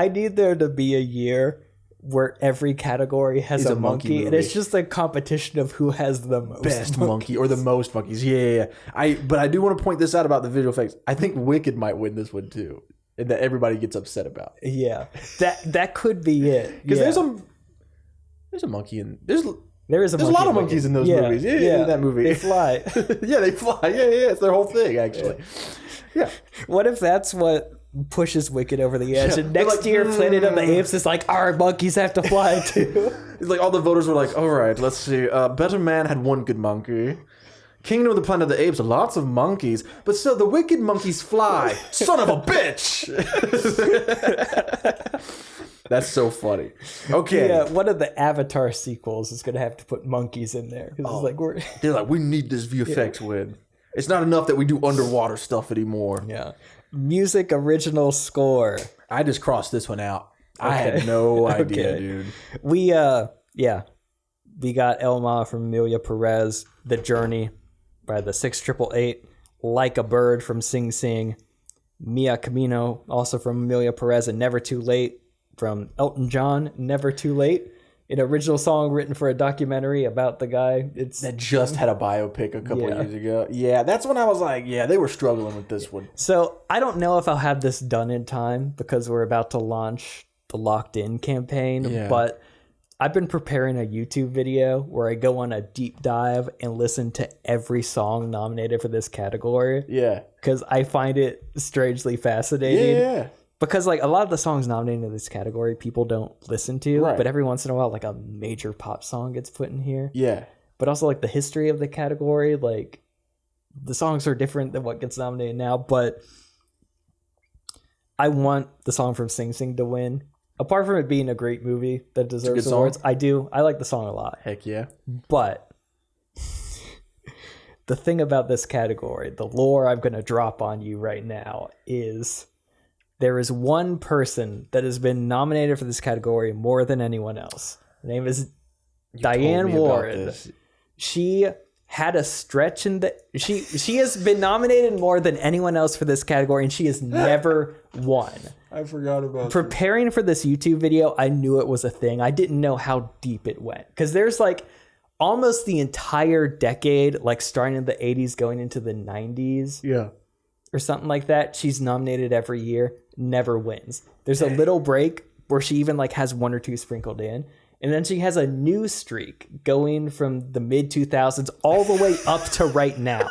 need there to be a year where every category has a monkey, and movie. it's just a competition of who has the most Best monkeys. monkey or the most monkeys. Yeah. But I do want to point this out about the visual effects. I think Wicked might win this one too, and that everybody gets upset about. Yeah, that could be it. Because Yeah. there's a monkey in There's a there's a lot of monkeys in those movies. Yeah, in that movie. They fly. Yeah, they fly. Yeah, it's their whole thing actually. Yeah. What if that's what pushes Wicked over the edge? Yeah, And they're next like, year, Planet of the Apes is like, our monkeys have to fly too. It's like all the voters were like, all right, let's see. Better Man had one good monkey. Kingdom of the Planet of the Apes, lots of monkeys, but still the wicked monkeys fly. Son of a bitch! That's so funny. Okay. Yeah, one of the Avatar sequels is going to have to put monkeys in there. 'Cause it's like, we're... They're like, we need this VFX win. It's not enough that we do underwater stuff anymore. Yeah. Music original score. I just crossed this one out. I Okay. had no idea, Okay. dude. We got Elma from Amelia Perez, The Journey by the 6888, Like a Bird from Sing Sing, Mia Camino, also from Amelia Perez, and Never Too Late from Elton John, Never Too Late, an original song written for a documentary about the guy. It's That just had a biopic a couple Yeah. years ago. Yeah, that's when I was like, yeah, they were struggling with this one. So I don't know if I'll have this done in time because we're about to launch the Locked In campaign, Yeah. but I've been preparing a YouTube video where I go on a deep dive and listen to every song nominated for this category Yeah. because I find it strangely fascinating. Yeah. Because like a lot of the songs nominated in this category people don't listen to, Right. but every once in a while like a major pop song gets put in here. Yeah. But also like the history of the category, like the songs are different than what gets nominated now, but I want the song from Sing Sing to win. Apart from it being a great movie that deserves good song. awards, I like the song a lot. Heck yeah. But the thing about this category, the lore I'm going to drop on you right now is there is one person that has been nominated for this category more than anyone else. Her name is Diane told me about Warren. this. She had a stretch in the she has been nominated more than anyone else for this category, and she has never won. I forgot about Preparing for this YouTube video, I knew it was a thing. I didn't know how deep it went because there's like almost the entire decade, like starting in the 80s going into the 90s Yeah. or something like that. She's nominated every year, never wins. There's a little break where she even like has one or two sprinkled in. And then she has a new streak going from the mid 2000s all the way up to right now.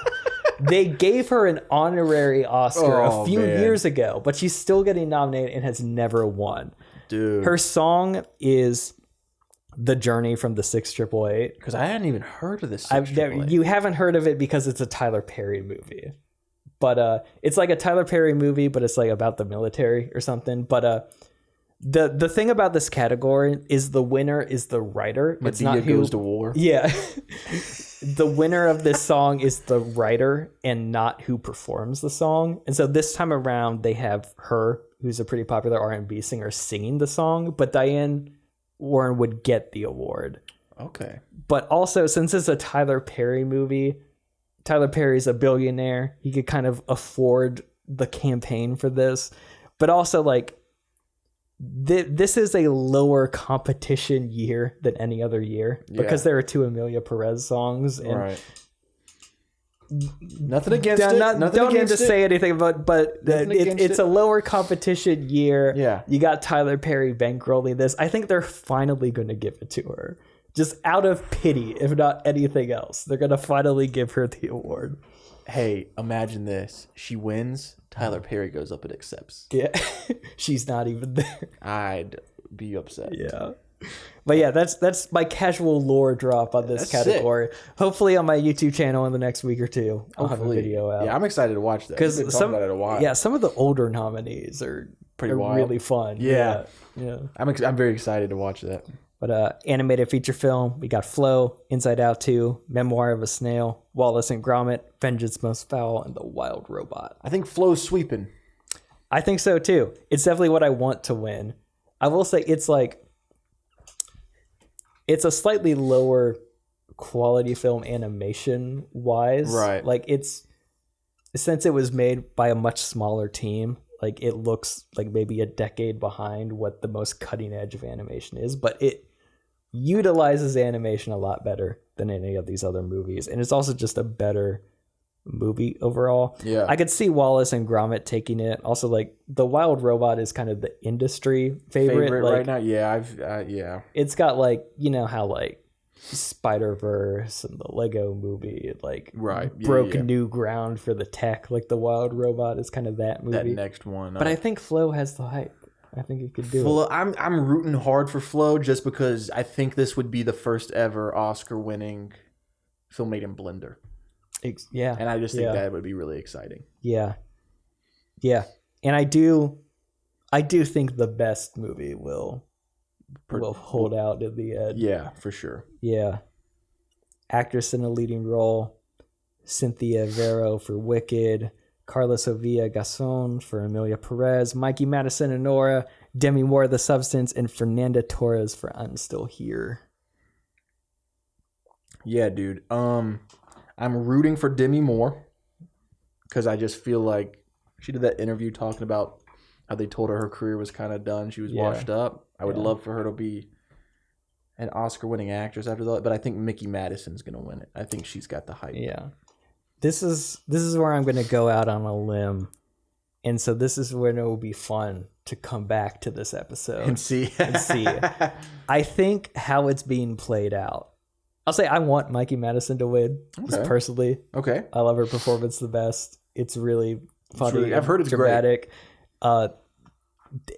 They gave her an honorary Oscar Oh, a few man. years ago, but she's still getting nominated and has never won. Dude. Her song is The Journey from the 6888. Because I hadn't even heard of this. You haven't heard of it because it's a Tyler Perry movie. But it's like a Tyler Perry movie, but it's like about the military or something. But the thing about this category is the winner is the writer. It's Medea not who goes to war. Yeah. The winner of this song is the writer and not who performs the song. And so this time around they have her, who's a pretty popular R&B singer, singing the song, but Diane Warren would get the award. Okay. But also, since it's a Tyler Perry movie, Tyler Perry's a billionaire. He could kind of afford the campaign for this. But also, like, this is a lower competition year than any other year because there are two Amelia Perez songs. And Right. Nothing against it. Nothing don't need to against it. say anything about, but Nothing against it's it. a lower competition year. Yeah. You got Tyler Perry bankrolling this. I think they're finally going to give it to her. Just out of pity, if not anything else. They're going to finally give her the award. Hey, imagine this. She wins. Tyler Perry goes up and accepts. Yeah. She's not even there. I'd be upset. Yeah. But yeah, that's my casual lore drop on this That's category. Hopefully on my YouTube channel in the next week or two, I'll have a video out. Yeah, I'm excited to watch that. We've been Because talking about it a while. yeah, some of the older nominees are Pretty are wild. really fun. Yeah. Yeah. I'm very excited to watch that. But animated feature film, we got Flow, Inside Out 2, Memoir of a Snail, Wallace and Gromit, Vengeance Most Foul, and The Wild Robot. I think Flo's sweeping. I think so too. It's definitely what I want to win. I will say it's like it's a slightly lower quality film animation wise. Right. Like it's since it was made by a much smaller team, like it looks like maybe a decade behind what the most cutting edge of animation is, but it utilizes animation a lot better than any of these other movies. And it's also just a better movie overall. Yeah. I could see Wallace and Gromit taking it. Also, like The Wild Robot is kind of the industry favorite like, right now. Yeah, yeah. It's got like, you know how like Spider-Verse and the Lego movie like broke new ground for the tech. Like The Wild Robot is kind of that movie. That next one. But I think Flo has the hype. I think it could do Flo, it. I'm rooting hard for Flo just because I think this would be the first ever Oscar-winning film made in Blender. Yeah. And I just think that would be really exciting. Yeah. Yeah. And I do think the best movie will hold out in the end. Yeah, for sure. Yeah. Actress in a leading role, Cynthia Vero for Wicked, Carla Sofia Gasson for Emilia Perez, Mikey Madison and Nora, Demi Moore The Substance, and Fernanda Torres for I'm Still Here. Yeah, dude. I'm rooting for Demi Moore because I just feel like she did that interview talking about how they told her career was kind of done. She was washed up. I would love for her to be an Oscar-winning actress after that, but I think Mickey Madison's going to win it. I think she's got the hype. Yeah. This is where I'm going to go out on a limb. And so this is when it will be fun to come back to this episode and see. I think how it's being played out. I'll say I want Mikey Madison to win, just personally. Okay. I love her performance the best. It's really funny. I've heard it's dramatic. Great.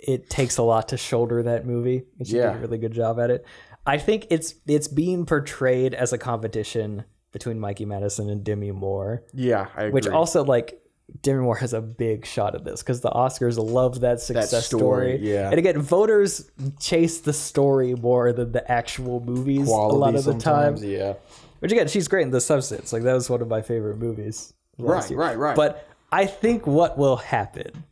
It takes a lot to shoulder that movie. And she did a really good job at it. I think it's being portrayed as a competition between Mikey Madison and Demi Moore. Yeah, I agree. Which also, like, Demi Moore has a big shot at this because the Oscars love that success story. Yeah. And again, voters chase the story more than the actual movies quality a lot of the time. Yeah. Which again, she's great in The Substance. Like that was one of my favorite movies. Right. But I think what will happen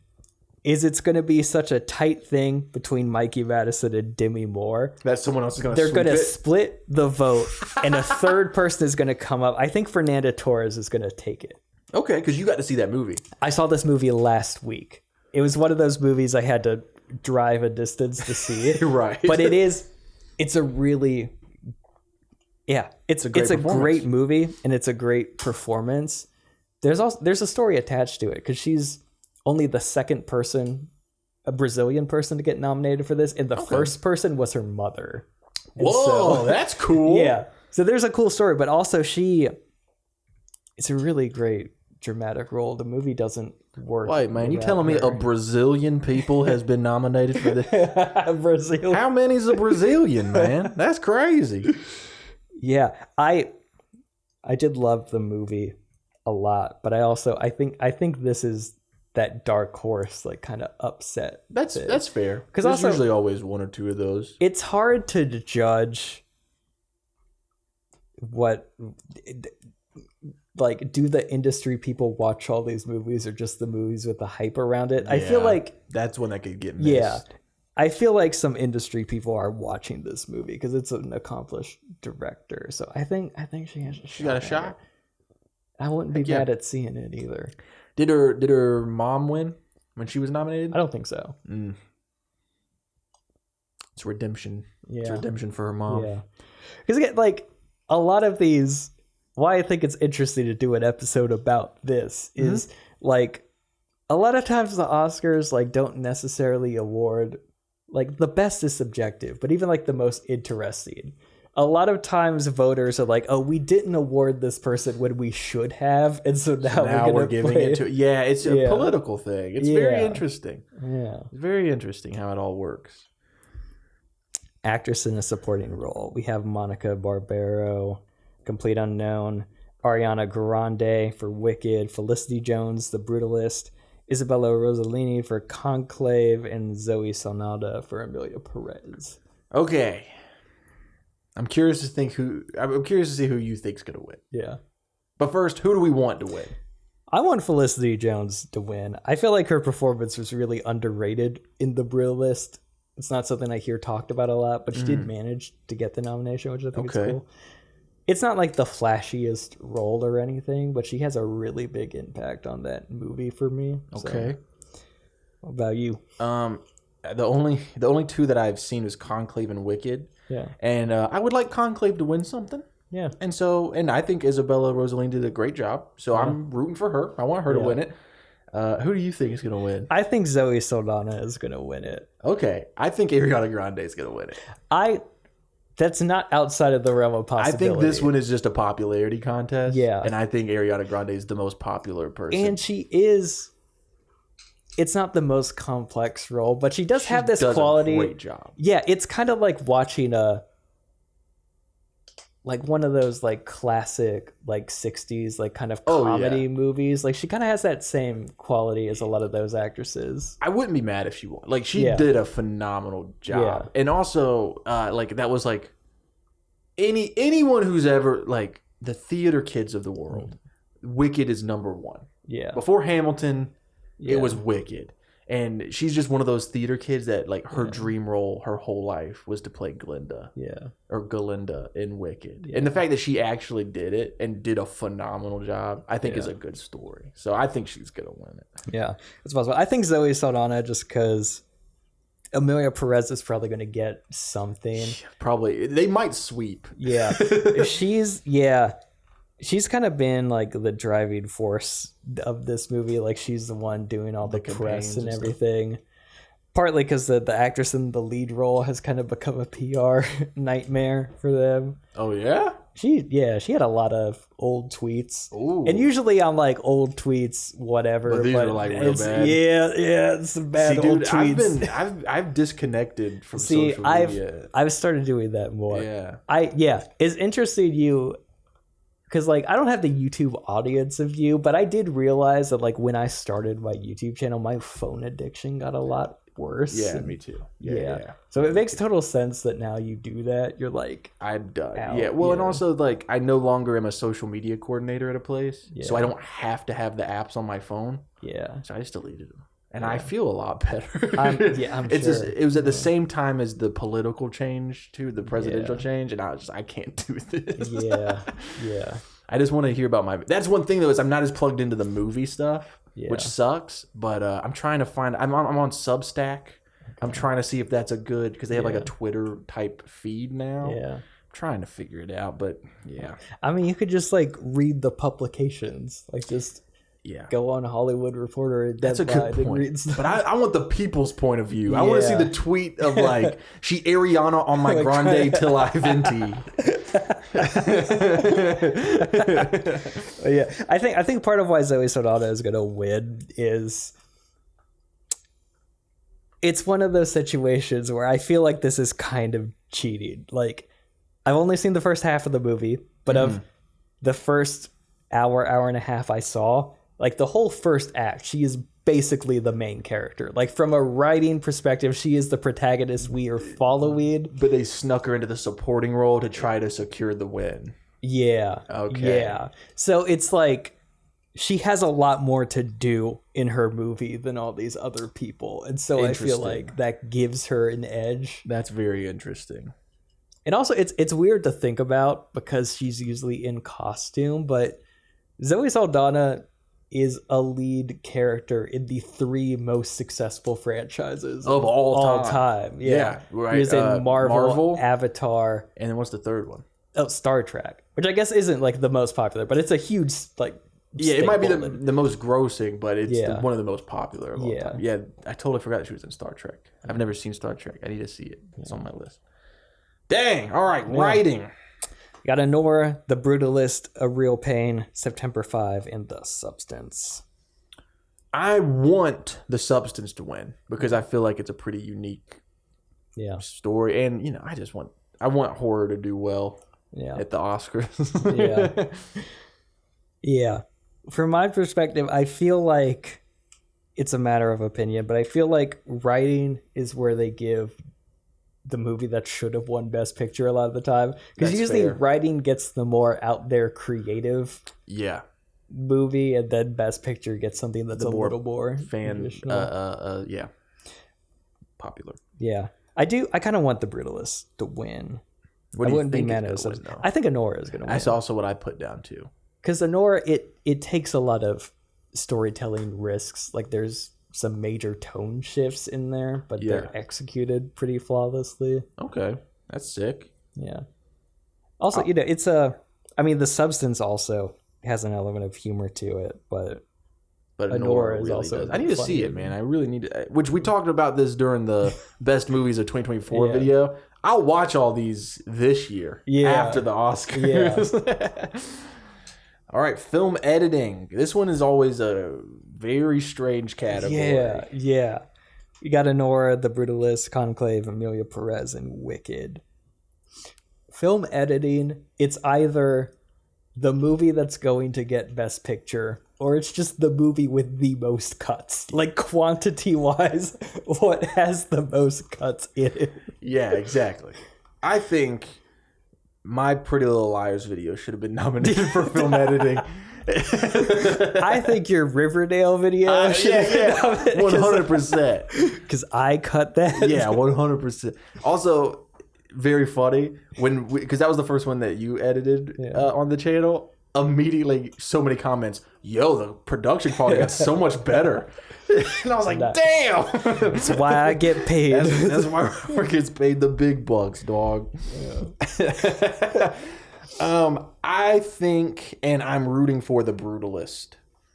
is it's going to be such a tight thing between Mikey Madison and Demi Moore that someone else is going to they're going to split the vote and a third person is going to come up. I think Fernanda Torres is going to take it. Okay, because you got to see that movie. I saw this movie last week. It was one of those movies I had to drive a distance to see it. Right. But it's a really, it's a great movie and it's a great performance. There's a story attached to it because she's only the second person, a Brazilian person, to get nominated for this, and the first person was her mother. And whoa, that's cool. Yeah. So there's a cool story, but also it's a really great dramatic role. The movie doesn't work. Wait, man, you telling me a Brazilian people has been nominated for this? Brazil. How many's a Brazilian, man? That's crazy. Yeah, I did love the movie a lot, but I think this is that dark horse, like kind of upset. That's fair. Because there's usually always one or two of those. It's hard to judge what. Like, do the industry people watch all these movies or just the movies with the hype around it? I feel like that's when that could get missed. Yeah. I feel like some industry people are watching this movie because it's an accomplished director. So I think she has a shot. She got a shot? I wouldn't be mad at seeing it either. Did her mom win when she was nominated? I don't think so. It's redemption. Yeah. It's redemption for her mom. Yeah. Because again, like a lot of these, why I think it's interesting to do an episode about this is like a lot of times the Oscars like don't necessarily award, like the best is subjective, but even like the most interesting. A lot of times voters are like, oh, we didn't award this person when we should have. And so now we're giving it to, it's a political thing. It's very interesting. Yeah. It's very interesting how it all works. Actress in a supporting role. We have Monica Barbero, Complete Unknown, Ariana Grande for Wicked, Felicity Jones, The Brutalist, Isabella Rossellini for Conclave, and Zoe Saldana for Emilia Perez. Okay. I'm curious to see who you think's gonna win. Yeah. But first, who do we want to win? I want Felicity Jones to win. I feel like her performance was really underrated in The Brutalist. It's not something I hear talked about a lot, but she did manage to get the nomination, which I think is cool. It's not like the flashiest role or anything, but she has a really big impact on that movie for me. Okay. So, what about you? The only two that I've seen was Conclave and Wicked. Yeah. And I would like Conclave to win something. Yeah. And I think Isabella Rossellini did a great job. So I'm rooting for her. I want her to win it. Who do you think is going to win? I think Zoe Saldana is going to win it. Okay. I think Ariana Grande is going to win it. That's not outside of the realm of possibility. I think this one is just a popularity contest. Yeah. And I think Ariana Grande is the most popular person. And she is... It's not the most complex role, but she does have this quality. A great job. Yeah, it's kind of like watching one of those like classic like 60s like kind of comedy movies. Like she kind of has that same quality as a lot of those actresses. I wouldn't be mad if she won. Like she did a phenomenal job. And also like that was like anyone who's ever like the theater kids of the world. Wicked is number one. Yeah. Before Hamilton, it was Wicked. And she's just one of those theater kids that like her dream role her whole life was to play Glinda. Yeah. Or Galinda in Wicked. Yeah. And the fact that she actually did it and did a phenomenal job, I think is a good story. So I think she's going to win it. Yeah, it's possible. I think Zoe Saldana just because Emilia Perez is probably going to get something. Probably. They might sweep. Yeah. She's kind of been like the driving force of this movie. Like she's the one doing all the press and everything. Partly because the actress in the lead role has kind of become a PR nightmare for them. Oh yeah? She had a lot of old tweets. Ooh. And usually I'm like old tweets, whatever. But these are like real bad. Yeah, it's some bad old tweets. I've disconnected from social media. I've started doing that more. Yeah. It's interesting because like I don't have the YouTube audience of you, but I did realize that like when I started my YouTube channel, my phone addiction got a lot worse. Yeah, me too. Yeah. So it makes total sense that now you do that. You're like, I'm done. out. Yeah. Well, and also like I no longer am a social media coordinator at a place, so I don't have to have the apps on my phone. Yeah. So I just deleted them. And I feel a lot better. I'm it's sure. just, it was at the same time as the political change too, the presidential change, and I can't do this. Yeah. I just want to hear about that's one thing though, is I'm not as plugged into the movie stuff, which sucks. But I'm trying to find. I'm on Substack. Okay. I'm trying to see if that's a good because they have like a Twitter type feed now. Yeah. I'm trying to figure it out, but yeah. I mean, you could just like read the publications, like just. Yeah. Go on Hollywood Reporter and that's a good point. But I want the people's point of view. I want to see the tweet of like she Ariana on my grande till I venti. Yeah. I think part of why Zoe Saldana is gonna win is it's one of those situations where I feel like this is kind of cheating. Like I've only seen the first half of the movie, but of the first hour and a half I saw, like the whole first act, she is basically the main character. Like from a writing perspective, she is the protagonist we are following. But they snuck her into the supporting role to try to secure the win. Yeah. Okay. Yeah. So it's like she has a lot more to do in her movie than all these other people. And so I feel like that gives her an edge. That's very interesting. And also it's weird to think about because she's usually in costume, but Zoe Saldana is a lead character in the 3 most successful franchises of all time. Yeah, right. He was in Marvel, Avatar, and then what's the third one? Oh, Star Trek, which I guess isn't like the most popular, but it's a huge like. Yeah, it might be the most grossing, but it's one of the most popular of all time. Yeah, I totally forgot that she was in Star Trek. I've never seen Star Trek. I need to see it. It's on my list. Dang. All right, writing. Got Anora, The Brutalist, A Real Pain, September 5, and The Substance. I want The Substance to win because I feel like it's a pretty unique story. And, I want horror to do well at the Oscars. Yeah. From my perspective, I feel like it's a matter of opinion, but I feel like writing is where they give the movie that should have won Best Picture a lot of the time, because usually writing gets the more out there creative movie, and then Best Picture gets something that's a little more fan popular. I kind of want The Brutalist to win. What I do you wouldn't think be mad is at gonna win, though? I think Anora is going to win. That's also what I put down too. Because Anora, it takes a lot of storytelling risks. Like there's some major tone shifts in there, but they're executed pretty flawlessly. Okay, that's sick. Yeah. Also, it's I mean, the substance also has an element of humor to it, but Anora is really also. I need to see it, man. I really need to. Which we talked about this during the best movies of 2024 video. I'll watch all these this year after the Oscars. Yeah. All right, film editing. This one is always a very strange category. Yeah. You got Anora, The Brutalist, Conclave, Emilia Perez, and Wicked. Film editing, it's either the movie that's going to get Best Picture, or it's just the movie with the most cuts. Like, quantity-wise, what has the most cuts in it? Yeah, exactly. I think My Pretty Little Liars video should have been nominated for film editing. I think your Riverdale video should have been nominated. 100%. Because I cut that. Yeah, 100%. Also, very funny, because that was the first one that you edited on the channel. Immediately, so many comments. Yo, the production quality got so much better. And I was like, damn. That's why I get paid. That's why Robert gets paid the big bucks, dog. Yeah. I think, and I'm rooting for The Brutalist.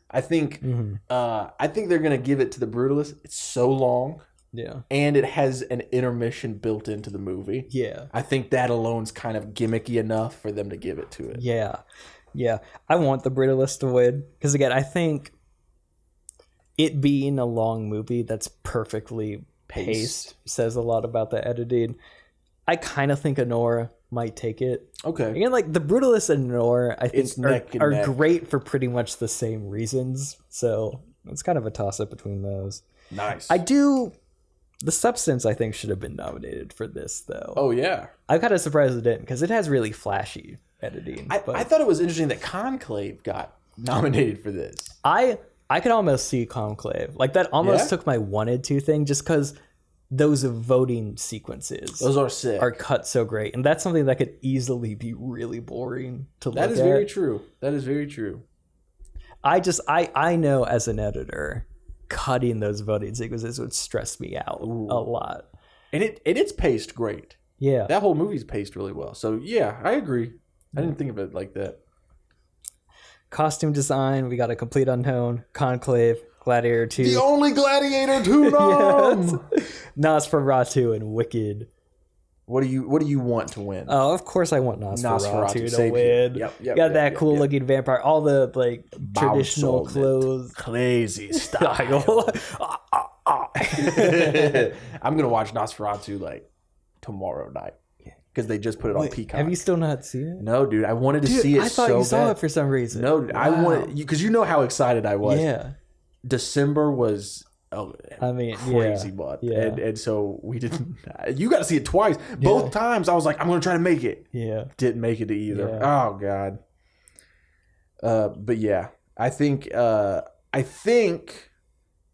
I think they're gonna give it to The Brutalist. It's so long. Yeah. And it has an intermission built into the movie. Yeah. I think that alone's kind of gimmicky enough for them to give it to it. Yeah. Yeah. I want The Brutalist to win. Because again, I think it being a long movie that's perfectly paced says a lot about the editing. I kind of think Anora might take it. Okay. Again, like The Brutalist and Anora, I think are great for pretty much the same reasons. So it's kind of a toss-up between those. Nice. The Substance, I think, should have been nominated for this, though. Oh, yeah. I'm kind of surprised it didn't, because it has really flashy editing. I thought it was interesting that Conclave got nominated for this. I could almost see Conclave. Like, that almost took my wanted to thing, just because those voting sequences those are sick, are cut so great. And that's something that could easily be really boring to look at. That is very true. That is very true. I know as an editor, cutting those voting sequences would stress me out a lot. And it's paced great. Yeah. That whole movie's paced really well. So yeah, I agree. I didn't think of it like that. Costume design, we got A Complete Unknown, Conclave, Gladiator 2. The only Gladiator 2 nom! Nosferatu and Wicked. What do you want to win? Oh, of course I want Nosferatu to win. Yep, got that cool looking vampire, all the like traditional clothes, crazy style. I'm gonna watch Nosferatu like tomorrow night because they just put it on Peacock. Have you still not seen it? No, dude. I wanted to see it. I thought so you saw bad. it for some reason. No, dude, I wanted because you know how excited I was. Yeah. December was. I mean, crazy month. Yeah. And so we didn't. You got to see it twice. Both times I was like, I'm going to try to make it. Yeah. Didn't make it either. Yeah. Oh God. But yeah, I think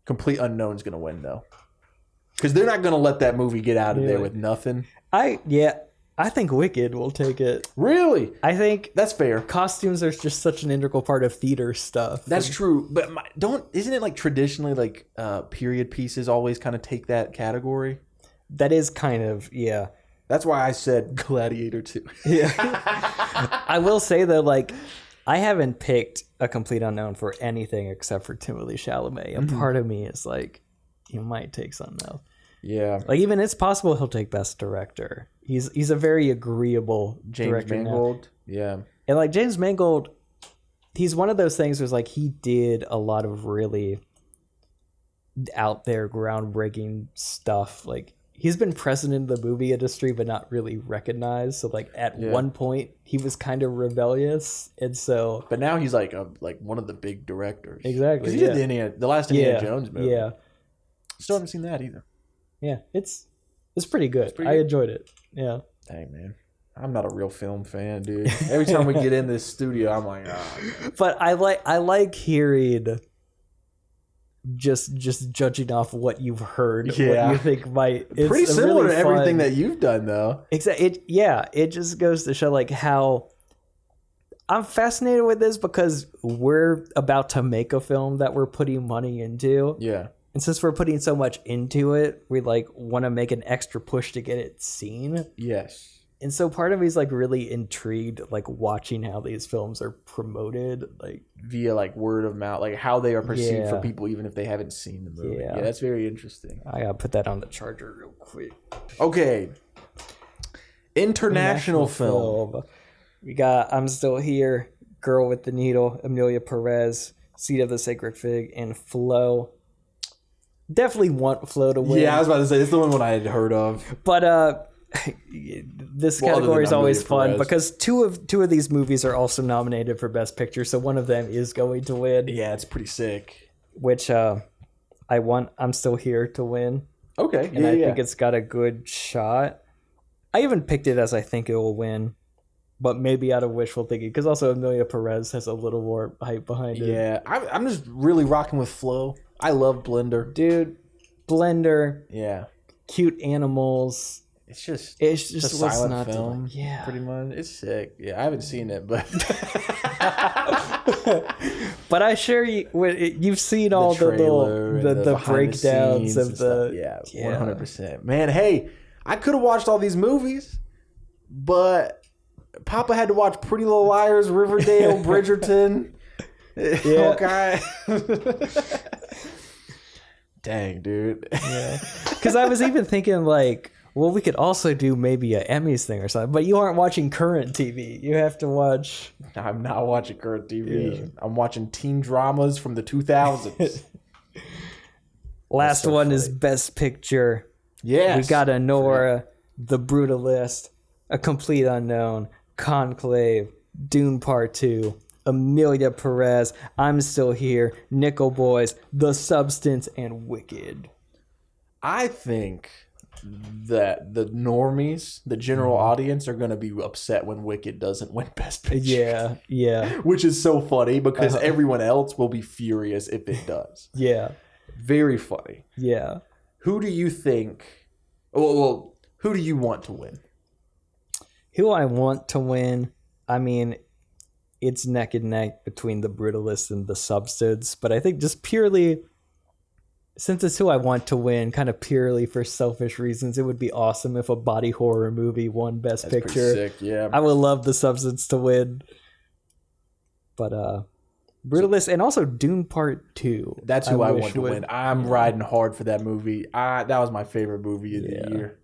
Complete Unknown's going to win though, because they're not going to let that movie get out of there with nothing. I think Wicked will take it. Really? I think that's fair. Costumes are just such an integral part of theater stuff. That's true, but isn't it like traditionally like period pieces always kind of take that category? That is kind of That's why I said Gladiator 2. Yeah. I will say though, like I haven't picked A Complete Unknown for anything except for Timothée Chalamet, and part of me is like, he might take something else. Yeah. Like even it's possible he'll take Best Director. He's a very agreeable director. James Mangold. Now. Yeah. And like James Mangold, he's one of those things where it's like he did a lot of really out there groundbreaking stuff. Like he's been present in the movie industry but not really recognized. So like at one point he was kind of rebellious, and so but now he's like one of the big directors. Exactly. Because he did the last Indiana Jones movie. Yeah. Still haven't seen that either. Yeah, it's pretty good. I enjoyed it. Yeah. Hey man, I'm not a real film fan, dude. Every time we get in this studio, I'm like, oh. But I like hearing just judging off what you've heard, what Yeah. you think might. It's Pretty similar really to everything fun- that you've done, though. It just goes to show like how I'm fascinated with this because we're about to make a film that we're putting money into. Yeah. And since we're putting so much into it, we like want to make an extra push to get it seen. Yes. And so part of me is like really intrigued, like watching how these films are promoted, like Via like word of mouth, like how they are perceived for Yeah. people, even if they haven't seen the movie. Yeah. Yeah, that's very interesting. I gotta put that on the charger real quick. Okay. International film. We got I'm Still Here, Girl with the Needle, Amelia Perez, Seed of the Sacred Fig, and Flow. Definitely want Flow to win. Yeah, I was about to say, it's the one I had heard of. But this Well, other category is than always Amelia fun Perez. because two of these movies are also nominated for Best Picture, so one of them is going to win. Yeah, it's pretty sick. Which I want I'm Still Here to win, Okay. and I think it's got a good shot. I even picked it as I think it will win, but maybe out of wishful thinking because also Amelia Perez has a little more hype behind it. Yeah, I'm just really rocking with Flow. I love Blender. Dude, Blender, Yeah. cute animals. It's just It's just a what's silent not to film. like. Yeah. Pretty much. It's sick. Yeah, I haven't seen it, but But I sure you've seen all the little trailer and the behind breakdowns scenes of and the stuff. Yeah, 100%. Man, hey, I could have watched all these movies, but Papa had to watch Pretty Little Liars, Riverdale, Bridgerton. Yeah. Okay. Dang, dude. Yeah. Because I was even thinking like, well, we could also do maybe a Emmys thing or something, but you aren't watching current TV. You have to watch. I'm not watching current TV. Yeah. I'm watching teen dramas from the 2000s. Last so one is funny. Best Picture. Yes. We got Anora, The Brutalist, A Complete Unknown, Conclave, Dune Part 2, Amelia Perez, I'm Still Here, Nickel Boys, The Substance, and Wicked. I think that the normies, the general audience, are going to be upset when Wicked doesn't win Best Picture. Yeah, yeah, Which is so funny because everyone else will be furious if it does. yeah, Very funny. yeah. Who do you think... Well, who do you want to win? Who I want to win, I mean, it's neck and neck between The Brutalist and The Substance, but I think just purely, since it's who I want to win, kind of purely for selfish reasons, it would be awesome if a body horror movie won Best That's Picture. pretty sick, yeah. I would love The Substance to win. But Brutalist and also Dune Part 2. That's who I wish want to would- win. I'm riding hard for that movie. That was my favorite movie of the year.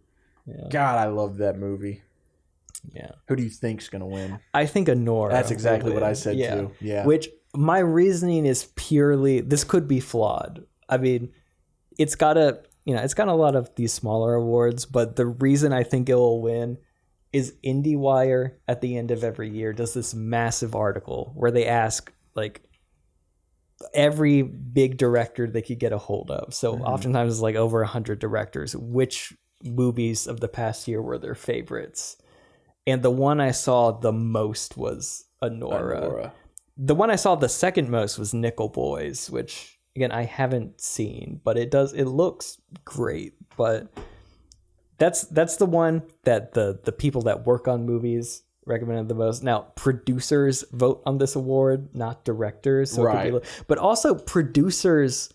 Yeah. God, I love that movie. Yeah. Who do you think's going to win? I think Anora. That's exactly would what I win. said too. Yeah. Which my reasoning is purely, this could be flawed. I mean, it's got a lot of these smaller awards, but the reason I think it will win is IndieWire at the end of every year does this massive article where they ask like every big director they could get a hold of. So oftentimes it's like over 100 directors, which movies of the past year were their favorites. And the one I saw the most was Anora. The one I saw the second most was Nickel Boys, which again I haven't seen, but it looks great. But that's the one that the people that work on movies recommended the most. Now producers vote on this award, not directors. So Right. it could be, but also producers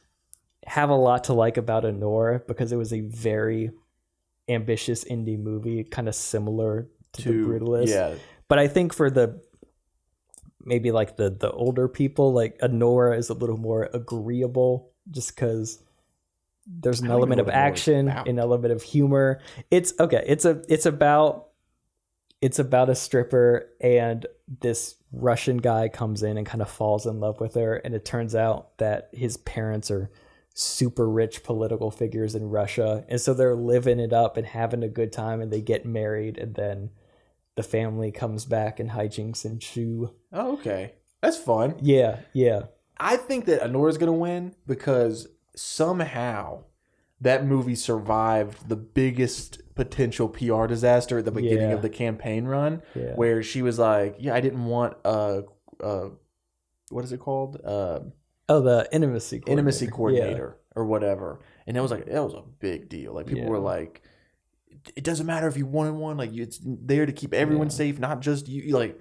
have a lot to like about Anora because it was a very ambitious indie movie, kind of similar to The Brutalist. Yeah. But I think for maybe like the older people, like Anora is a little more agreeable just because there's an I don't even element know of what Anora's action, about. an element of humor. It's about a stripper and this Russian guy comes in and kind of falls in love with her, and it turns out that his parents are super rich political figures in Russia, and so they're living it up and having a good time, and they get married, and then the family comes back and hijinks ensue. Oh, okay. That's fun. Yeah. I think that Anora's going to win because somehow that movie survived the biggest potential PR disaster at the beginning Yeah. of the campaign run, Yeah. where she was like, "Yeah, I didn't want what is it called? Oh, the intimacy coordinator or whatever. And that was a big deal. Like people were like, it doesn't matter if you 1-1, like it's there to keep everyone safe, not just you. Like,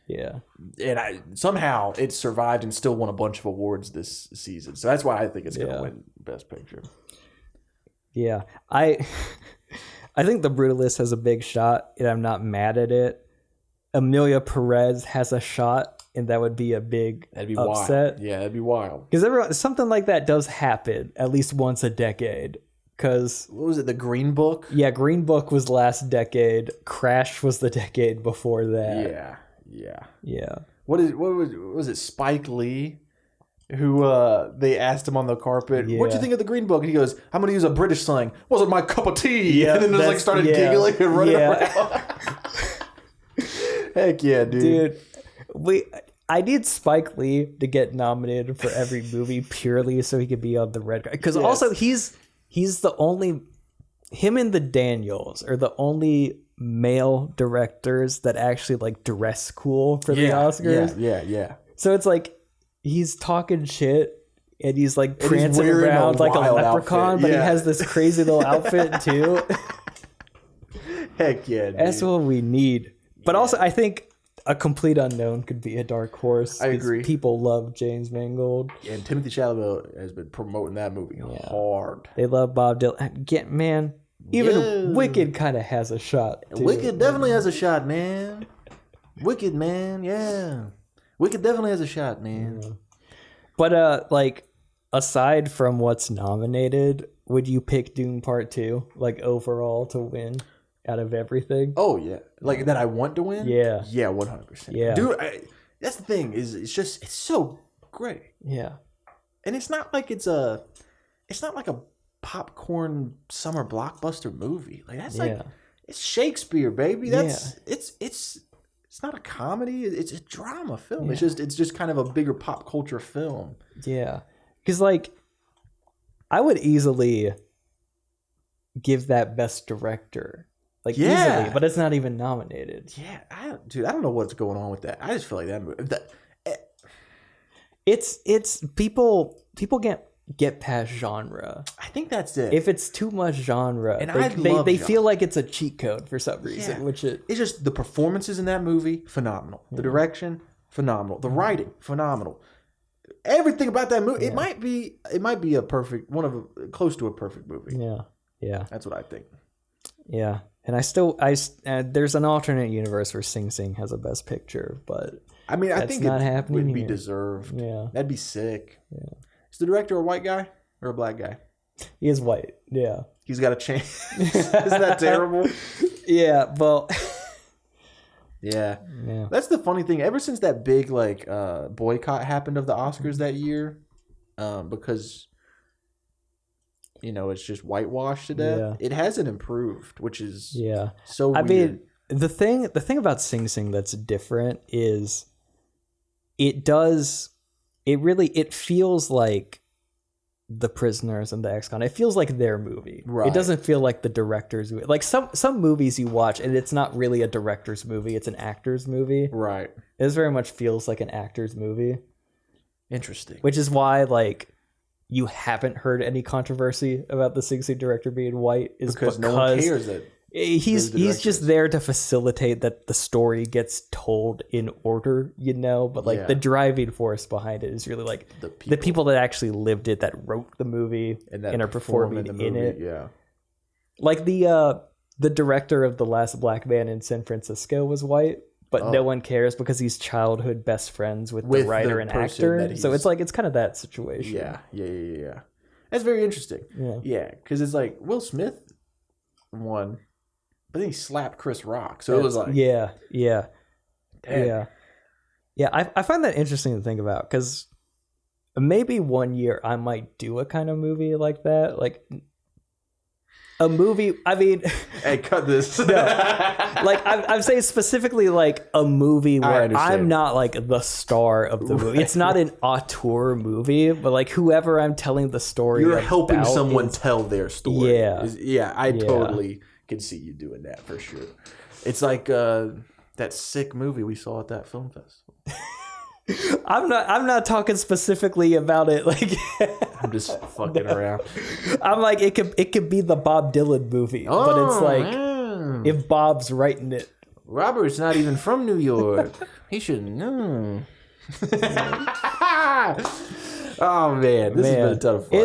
and somehow it survived and still won a bunch of awards this season. So that's why I think it's gonna win Best Picture. Yeah, I think The Brutalist has a big shot, and I'm not mad at it. Emilia Perez has a shot, and that would be a big upset. Wild. Yeah, that'd be wild. Because something like that does happen at least once a decade. Because what was it? The Green Book? Yeah, Green Book was last decade. Crash was the decade before that. Yeah. What was it? Spike Lee, who they asked him on the carpet, "What'd you think of the Green Book?" And he goes, "I'm going to use a British slang. Wasn't my cup of tea." Yeah, and then just started giggling and running around. Heck yeah, dude. I need Spike Lee to get nominated for every movie purely so he could be on the red carpet. Because also he's the only, him and the Daniels are the only male directors that actually like dress cool for the Oscars. Yeah. So it's like he's talking shit and he's like prancing around like a leprechaun, outfit. But he has this crazy little outfit too. Heck yeah, dude. That's what we need. But also, I think A Complete Unknown could be a dark horse. I agree. People love James Mangold. Yeah, and Timothy Chalamet has been promoting that movie hard. They love Bob Dylan. Even Wicked kind of has a shot, too. Wicked definitely has a shot, man. Wicked, man, yeah. Wicked definitely has a shot, man. Yeah. But, like, aside from what's nominated, would you pick Dune Part 2, like, overall to win? Out of everything. Oh yeah, like that I want to win. Yeah, 100%. Yeah, dude, that's the thing it's so great. Yeah, and it's not like it's not like a popcorn summer blockbuster movie. Like that's like it's Shakespeare, baby. That's it's not a comedy. It's a drama film. It's just kind of a bigger pop culture film. Yeah, because like I would easily give that Best Director. Like easily, but it's not even nominated. Yeah, I don't know what's going on with that. I just feel like that movie. It's people get past genre. I think that's it. If it's too much genre, and they feel like it's a cheat code for some reason. Which it's just the performances in that movie phenomenal, the direction phenomenal, the writing phenomenal. Everything about that movie, it might be a perfect close to a perfect movie. Yeah. That's what I think. Yeah. And there's an alternate universe where Sing Sing has a Best Picture, but I mean, I think it would be here. deserved. Yeah, that'd be sick. Yeah, is the director a white guy or a black guy? He is white. Yeah, he's got a chance. Isn't that terrible? Yeah, well, yeah. That's the funny thing. Ever since that big boycott happened of the Oscars that year, because. It's just whitewashed to death. Yeah. It hasn't improved, which is so weird. I mean, the thing about Sing Sing that's different is it feels like The Prisoners and The Ex-Con. It feels like their movie. Right. It doesn't feel like the director's movie. Like some movies you watch and it's not really a director's movie, it's an actor's movie. Right. It very much feels like an actor's movie. Interesting. Which is why you haven't heard any controversy about the Sing Sing director being white is because no one cares that he's just there to facilitate that the story gets told in order, but the driving force behind it is really like the people that actually lived it, that wrote the movie and are performing in it. Yeah. Like the director of The Last Black Man in San Francisco was white. But no one cares because he's childhood best friends with the writer and actor. So it's kind of that situation. Yeah. That's very interesting. Yeah, because it's like Will Smith won, but then he slapped Chris Rock. So it was like... Yeah. Damn. Yeah, I find that interesting to think about because maybe one year I might do a kind of movie like that. Like... A movie, I mean... Hey, cut this. No, like, I'm saying specifically, like, a movie where I'm not, like, the star of the movie. It's not an auteur movie, but, like, whoever I'm telling the story You're helping someone tell their story. Yeah. I totally can see you doing that, for sure. It's like that sick movie we saw at that film festival. I'm not talking specifically about it. Like, I'm just fucking around. I'm like, it could be the Bob Dylan movie, but it's like if Bob's writing it. Robert's not even from New York. He should know. Oh man, this has been a ton of fun.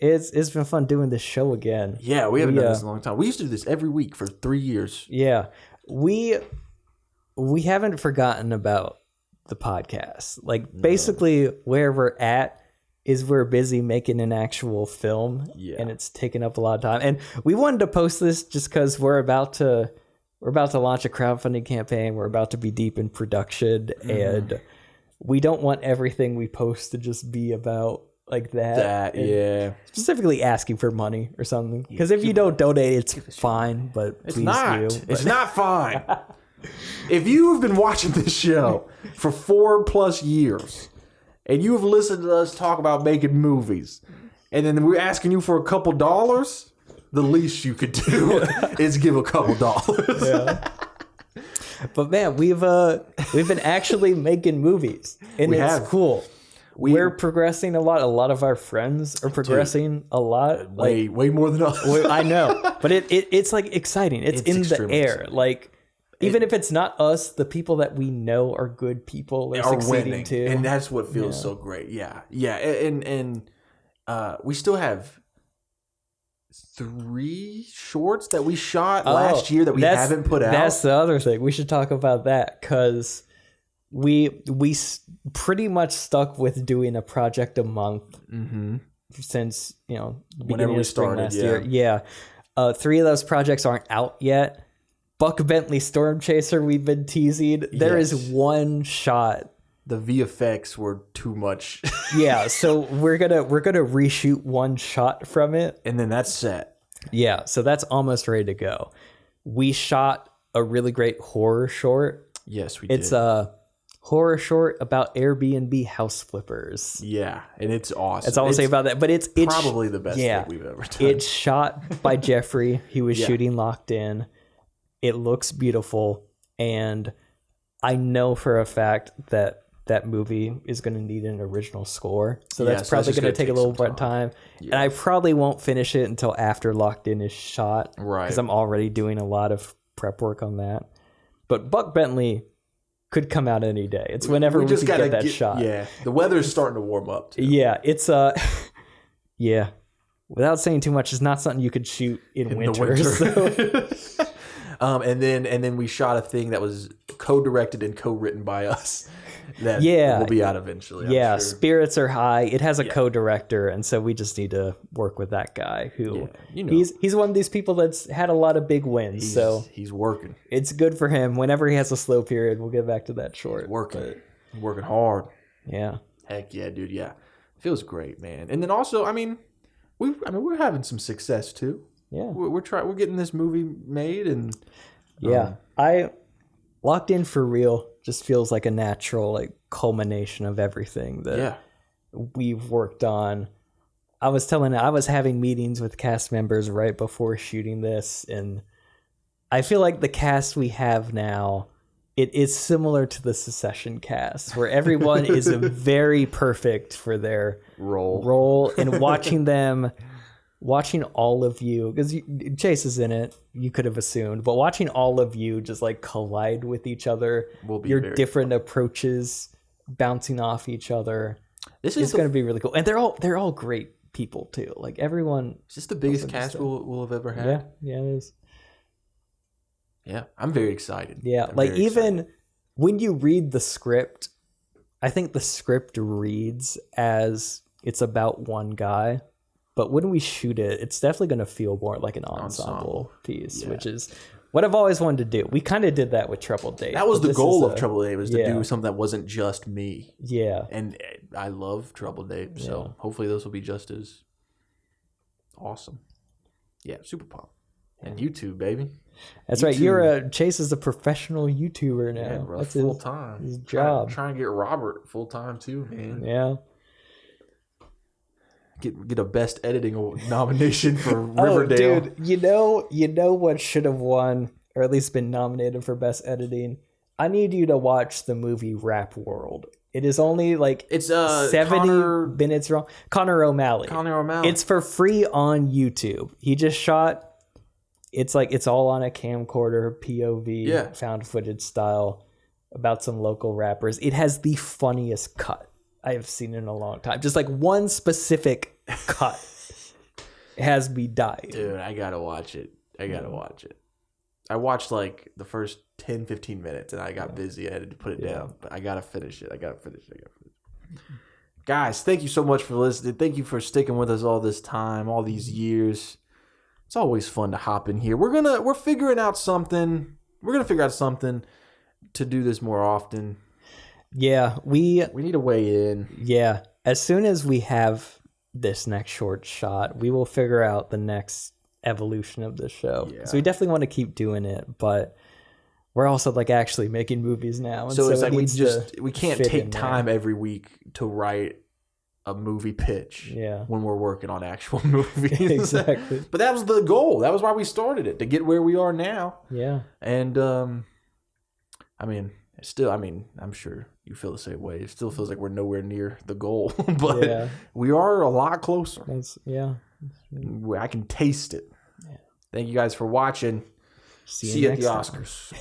It's been fun doing this show again. Yeah, we haven't done this in a long time. We used to do this every week for 3 years. Yeah, we haven't forgotten about the podcast. Like basically where we're at is we're busy making an actual film, and it's taking up a lot of time. And we wanted to post this just because we're about to launch a crowdfunding campaign. We're about to be deep in production, and we don't want everything we post to just be about like that. Specifically asking for money or something. Because if you don't donate, it's fine, but it's please not. do. It's not fine. If you have been watching this show for 4+ years and you have listened to us talk about making movies, and then we're asking you for a couple dollars, the least you could do is give a couple dollars. Yeah. But man, we've been actually making movies, and it's cool. We're progressing a lot. A lot of our friends are progressing a lot. Way more than us. I know, but it's like exciting. It's in the air. Exciting. Like even if it's not us, the people that we know are good people are succeeding winning, too, and that's what feels so great. Yeah, and we still have 3 shorts that we shot last year that we haven't put out. That's the other thing. We should talk about that because we pretty much stuck with doing a project a month since whenever we started last year. Yeah, 3 of those projects aren't out yet. Buck Bentley Storm Chaser, we've been teasing. There is one shot. The VFX were too much. Yeah, so we're gonna reshoot one shot from it, and then that's set. Yeah, so that's almost ready to go. We shot a really great horror short. Yes, we did. It's a horror short about Airbnb house flippers. Yeah, and it's awesome. That's all I'll say about that. But it's probably the best thing we've ever done. It's shot by Jeffrey. He was shooting Locked In. It looks beautiful, and I know for a fact that movie is going to need an original score. So that's probably going to take a little bit of time. Yeah. And I probably won't finish it until after Locked In is shot. Right. Because I'm already doing a lot of prep work on that. But Buck Bentley could come out any day. It's whenever we can get that shot. Yeah. The weather's starting to warm up too. Yeah. It's yeah. Without saying too much, it's not something you could shoot in winter. So. And then we shot a thing that was co-directed and co-written by us. That will be out eventually. I'm sure. Spirits Are High. It has a co-director, and so we just need to work with that guy who he's one of these people that's had a lot of big wins. So he's working. It's good for him. Whenever he has a slow period, we'll get back to that short. He's working hard. Yeah. Heck yeah, dude. Yeah, feels great, man. And then also, we're having some success too. Yeah, we're getting this movie made, and I Locked In for real just feels like a natural culmination of everything that we've worked on. I was having meetings with cast members right before shooting this, and I feel like the cast we have now, it is similar to the Succession cast, where everyone is very perfect for their role, and watching all of you, because Chase is in it, you could have assumed, but watching all of you just collide with each other, your different approaches bouncing off each other, this is going to be really cool. And they're all great people too. Everyone. Is this the biggest cast we'll have ever had? Yeah, it is. Yeah, I'm very excited. Yeah, even when you read the script, I think the script reads as it's about one guy. But when we shoot it, it's definitely going to feel more like an ensemble piece, which is what I've always wanted to do. We kind of did that with Troubled Date. That was the goal of Troubled Date, was to do something that wasn't just me. Yeah. And I love Troubled Date, so hopefully those will be just as awesome. Yeah, super pop. And YouTube, baby. That's YouTube. Right. Chase is a professional YouTuber now. Yeah, bro, that's full time. His job. Trying to get Robert full time too, man. Yeah. Get a best editing nomination for Riverdale. Dude, you know what should have won, or at least been nominated for best editing? I need you to watch the movie Rap World. It is only like It's 70 minutes long. Connor O'Malley. It's for free on YouTube. He just shot. It's like it's all on a camcorder, POV, found footage style, about some local rappers. It has the funniest cut I have seen in a long time. Just like one specific cut has me dying. Dude, I gotta watch it. I watched like the first 10, 15 minutes and I got busy. I had to put it down. But I gotta finish it. Guys, thank you so much for listening. Thank you for sticking with us all this time, all these years. It's always fun to hop in here. We're figuring out something. We're gonna figure out something to do this more often. Yeah, we need to weigh in. Yeah, as soon as we have this next short shot, we will figure out the next evolution of this show. Yeah. So we definitely want to keep doing it, but we're also like actually making movies now. And so it's like we can't take time every week to write a movie pitch when we're working on actual movies. Exactly. But that was the goal. That was why we started it, to get where we are now. Yeah. And I'm sure you feel the same way. It still feels like we're nowhere near the goal, but we are a lot closer. I can taste it. Yeah. Thank you guys for watching. See you at the Oscars.